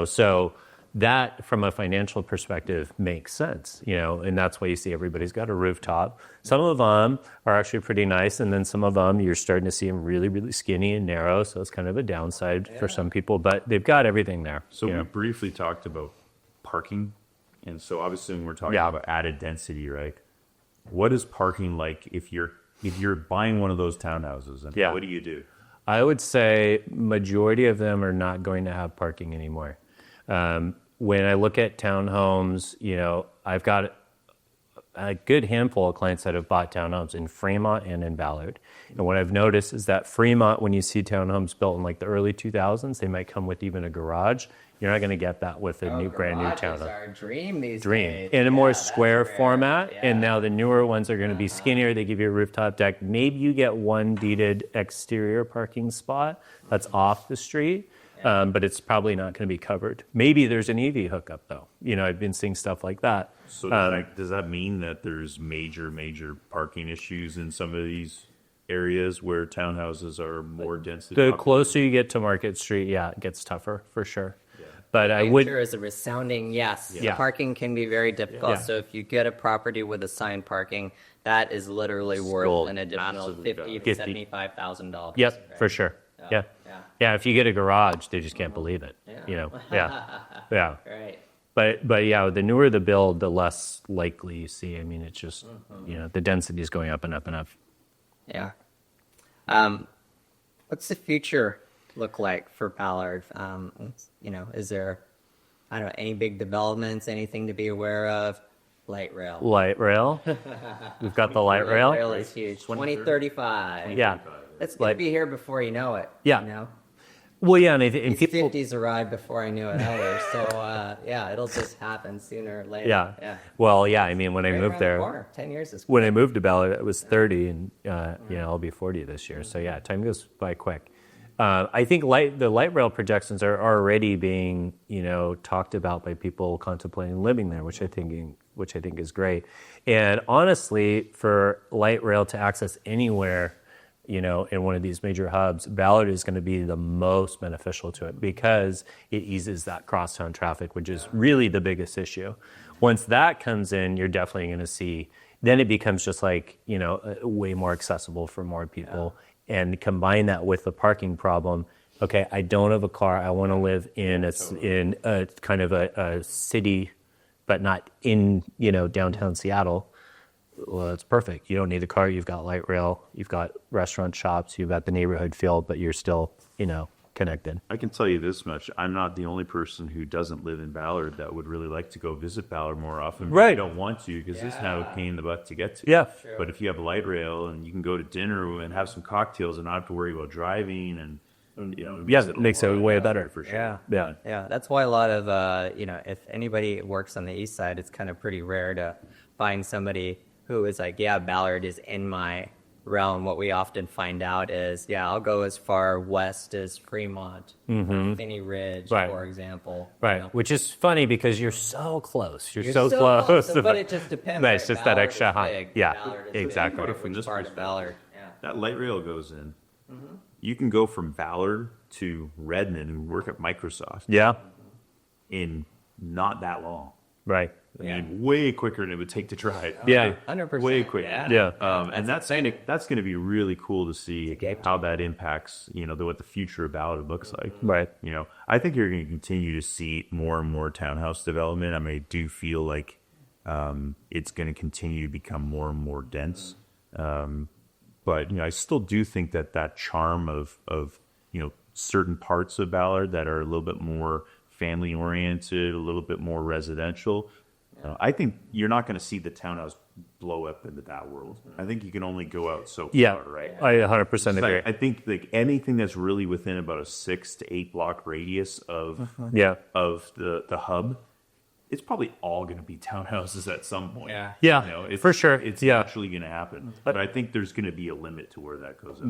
[SPEAKER 2] So that, from a financial perspective, makes sense, and that's why you see everybody's got a rooftop. Some of them are actually pretty nice, and then some of them you're starting to see them really, really skinny and narrow, so it's kind of a downside for some people, but they've got everything there.
[SPEAKER 3] So we briefly talked about parking, and so obviously when we're talking about added density, right? What is parking like if you're buying one of those townhouses, and what do you do?
[SPEAKER 2] I would say majority of them are not going to have parking anymore. When I look at townhomes, I've got a good handful of clients that have bought townhomes in Fremont and in Ballard. And what I've noticed is that Fremont, when you see townhomes built in like the early 2000s, they might come with even a garage. You're not going to get that with a brand new townhome.
[SPEAKER 1] Garages are a dream these days.
[SPEAKER 2] In a more square format. And now the newer ones are going to be skinnier. They give you a rooftop deck. Maybe you get one deeded exterior parking spot that's off the street. But it's probably not going to be covered. Maybe there's an EV hookup, though. I've been seeing stuff like that.
[SPEAKER 3] So does that mean that there's major parking issues in some of these areas where townhouses are more densely
[SPEAKER 2] populated? The closer you get to Market Street, it gets tougher for sure. Yeah. But I would...
[SPEAKER 1] Answer is a resounding yes. Yeah. Parking can be very difficult. Yeah. So if you get a property with assigned parking, that is literally worth an additional $50,000 to $75,000.
[SPEAKER 2] Yep, right? For sure. Yeah, if you get a garage, they just can't believe it. Yeah. Right. But the newer the build, the less likely you see. I mean, it's just the density is going up and up and up.
[SPEAKER 1] Yeah. What's the future look like for Ballard? Is there, any big developments, anything to be aware of? Light rail.
[SPEAKER 2] We've got the light rail.
[SPEAKER 1] Light rail is huge. 2035.
[SPEAKER 2] Yeah.
[SPEAKER 1] It's going to be here before you know it.
[SPEAKER 2] Yeah. Well, yeah, and
[SPEAKER 1] these people... 50s arrived before I knew it either. So, it'll just happen sooner or later.
[SPEAKER 2] Yeah. Well, yeah, I mean, when I moved there...
[SPEAKER 1] 10 years is quick.
[SPEAKER 2] When I moved to Ballard, I was 30, and, I'll be 40 this year. So, yeah, time goes by quick. I think the light rail projections are already being, talked about by people contemplating living there, which I think is great. And honestly, for light rail to access anywhere in one of these major hubs, Ballard is going to be the most beneficial to it because it eases that crosstown traffic, which is really the biggest issue. Once that comes in, you're definitely going to see, then it becomes just like, way more accessible for more people. And combine that with the parking problem. Okay, I don't have a car. I want to live in a kind of a city, but not in, downtown Seattle. Well, that's perfect. You don't need a car. You've got light rail. You've got restaurant shops. You've got the neighborhood feel, but you're still, connected.
[SPEAKER 3] I can tell you this much. I'm not the only person who doesn't live in Ballard that would really like to go visit Ballard more often. But I don't want to because it's now a pain in the butt to get to.
[SPEAKER 2] Yeah.
[SPEAKER 1] Sure.
[SPEAKER 3] But if you have light rail and you can go to dinner and have some cocktails and not have to worry about driving and,
[SPEAKER 2] it makes it way better.
[SPEAKER 3] For sure.
[SPEAKER 2] Yeah.
[SPEAKER 1] Yeah, that's why a lot of, if anybody works on the east side, it's kind of pretty rare to find somebody who is like, Ballard is in my realm. What we often find out is, I'll go as far west as Fremont, Finney Ridge, for example.
[SPEAKER 2] Right, which is funny because you're so close. You're so close.
[SPEAKER 1] But it just depends.
[SPEAKER 2] It's just that extra high. Yeah, exactly.
[SPEAKER 3] From this
[SPEAKER 1] part of Ballard. Yeah.
[SPEAKER 3] That light rail goes in. You can go from Ballard to Redmond and work at Microsoft.
[SPEAKER 2] Yeah.
[SPEAKER 3] In not that long.
[SPEAKER 2] Right.
[SPEAKER 3] I mean, way quicker than it would take to drive.
[SPEAKER 2] Yeah.
[SPEAKER 1] 100%.
[SPEAKER 3] Way quicker.
[SPEAKER 2] Yeah.
[SPEAKER 3] And that's going to be really cool to see how that impacts, what the future of Ballard looks like.
[SPEAKER 2] Right.
[SPEAKER 3] I think you're going to continue to see more and more townhouse development. I mean, I do feel like it's going to continue to become more and more dense. But I still do think that charm of certain parts of Ballard that are a little bit more family oriented, a little bit more residential. I think you're not going to see the townhouse blow up into that world. I think you can only go out so far, right?
[SPEAKER 2] I 100% agree.
[SPEAKER 3] I think like anything that's really within about a 6 to 8 block radius of the hub, it's probably all going to be townhouses at some point.
[SPEAKER 2] For sure.
[SPEAKER 3] It's actually going to happen. But I think there's going to be a limit to where that goes.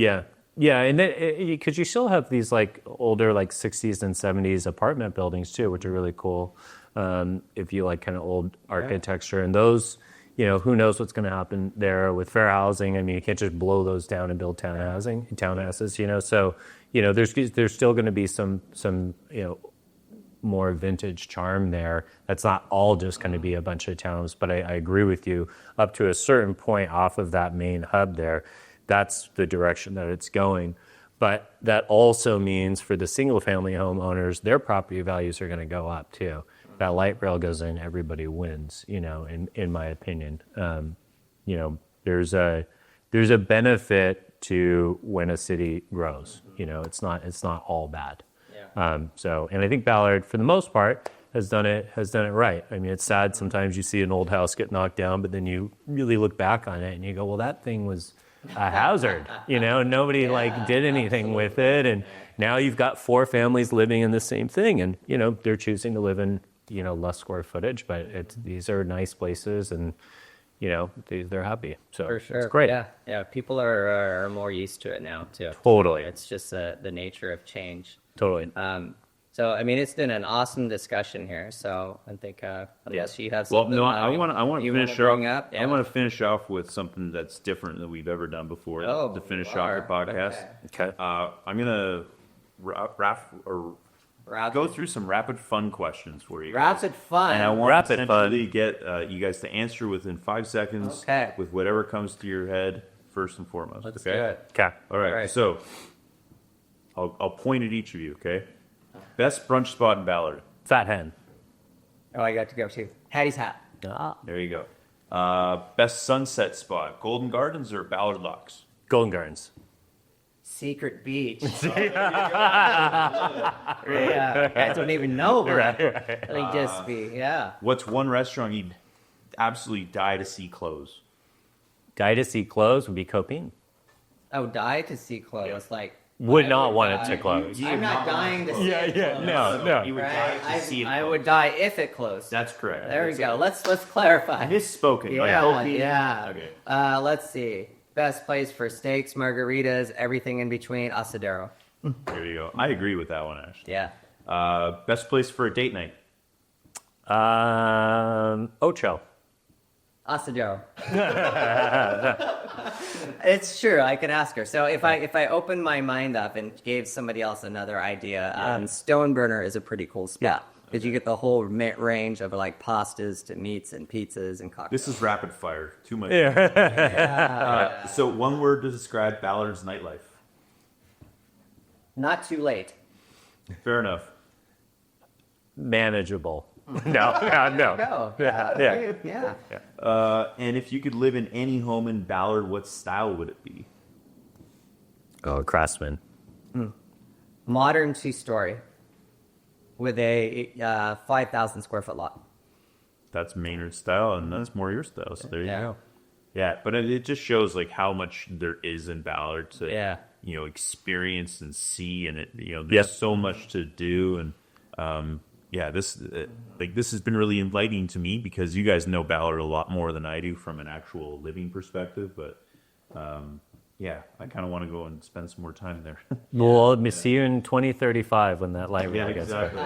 [SPEAKER 2] Yeah, and because you still have these like older like 60s and 70s apartment buildings too, which are really cool. If you like kind of old architecture and those, who knows what's going to happen there with fair housing. I mean, you can't just blow those down and build townhouses, So, there's still going to be some more vintage charm there. That's not all just going to be a bunch of towns, but I agree with you. Up to a certain point off of that main hub there, that's the direction that it's going. But that also means for the single family homeowners, their property values are going to go up too. That light rail goes in, everybody wins, in my opinion. There's a benefit to when a city grows. It's not all bad. And I think Ballard, for the most part, has done it right. I mean, it's sad sometimes you see an old house get knocked down, but then you really look back on it and you go, well, that thing was a hazard, and nobody did anything with it. And now you've got 4 families living in the same thing, and they're choosing to live in less square footage, but these are nice places, and they're happy. So
[SPEAKER 1] for sure,
[SPEAKER 2] it's great.
[SPEAKER 1] Yeah. People are more used to it now too.
[SPEAKER 2] Totally,
[SPEAKER 1] it's just the nature of change.
[SPEAKER 2] Totally.
[SPEAKER 1] So I mean, it's been an awesome discussion here. So I think unless you have
[SPEAKER 3] well,
[SPEAKER 1] something,
[SPEAKER 3] no, I want to finish off.
[SPEAKER 1] Yeah.
[SPEAKER 3] I want to finish off with something that's different than we've ever done before to finish off the podcast.
[SPEAKER 1] Okay.
[SPEAKER 3] I'm gonna go through some rapid fun questions for you.
[SPEAKER 1] Rapid fun.
[SPEAKER 3] And I want to get you guys to answer within 5 seconds with whatever comes to your head first and foremost.
[SPEAKER 1] Let's do it.
[SPEAKER 2] Okay.
[SPEAKER 3] All right. So I'll point at each of you, okay? Best brunch spot in Ballard.
[SPEAKER 2] Fat Hen.
[SPEAKER 1] Oh, I got to go too. Hattie's Hat.
[SPEAKER 3] There you go. Best sunset spot. Golden Gardens or Ballard Locks?
[SPEAKER 2] Golden Gardens.
[SPEAKER 1] Secret Beach. I don't even know.
[SPEAKER 2] Right.
[SPEAKER 1] I think just be,
[SPEAKER 3] What's one restaurant you'd absolutely die to see close?
[SPEAKER 2] Die to see close would be Copine.
[SPEAKER 1] I would die to see close.
[SPEAKER 2] Would not want it to close.
[SPEAKER 1] I'm not dying to see it close.
[SPEAKER 2] No.
[SPEAKER 3] You would die to see it
[SPEAKER 1] I
[SPEAKER 3] close.
[SPEAKER 1] would die if it closed.
[SPEAKER 3] That's correct.
[SPEAKER 1] There we go. Let's clarify.
[SPEAKER 3] Misspoken.
[SPEAKER 1] Yeah.
[SPEAKER 3] Okay.
[SPEAKER 1] Let's see. Best place for steaks, margaritas, everything in between, Asadero.
[SPEAKER 3] There you go. I agree with that one, Ash.
[SPEAKER 1] Yeah.
[SPEAKER 3] Best place for a date night?
[SPEAKER 2] Ocho.
[SPEAKER 1] Asadero. It's true. I could ask her. So if I opened my mind up and gave somebody else another idea, Stone Burner is a pretty cool spot. Because you get the whole range of like pastas to meats and pizzas and cocktails.
[SPEAKER 4] This is rapid fire. Too much.
[SPEAKER 2] Yeah.
[SPEAKER 4] So one word to describe Ballard's nightlife.
[SPEAKER 1] Not too late.
[SPEAKER 4] Fair enough.
[SPEAKER 2] Manageable. No.
[SPEAKER 1] Go.
[SPEAKER 2] Yeah.
[SPEAKER 4] And if you could live in any home in Ballard, what style would it be?
[SPEAKER 2] Oh, Craftsman.
[SPEAKER 1] Modern 2-story with a 5,000 square foot lot.
[SPEAKER 4] That's Maynard style, and that's more your style. So there you
[SPEAKER 1] Yeah.
[SPEAKER 4] go. Yeah, but it just shows like how much there is in Ballard to experience and see, and there's so much to do, and this has been really enlightening to me because you guys know Ballard a lot more than I do from an actual living perspective, but I kind of want to go and spend some more time there.
[SPEAKER 2] Well, let me see you in 2035 when that light really gets
[SPEAKER 4] exactly.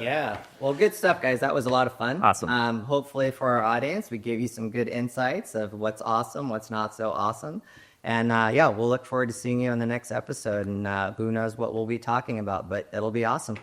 [SPEAKER 1] Yeah. Well, good stuff, guys. That was a lot of fun.
[SPEAKER 2] Awesome.
[SPEAKER 1] Hopefully for our audience, we gave you some good insights of what's awesome, what's not so awesome. And we'll look forward to seeing you on the next episode. And who knows what we'll be talking about, but it'll be awesome.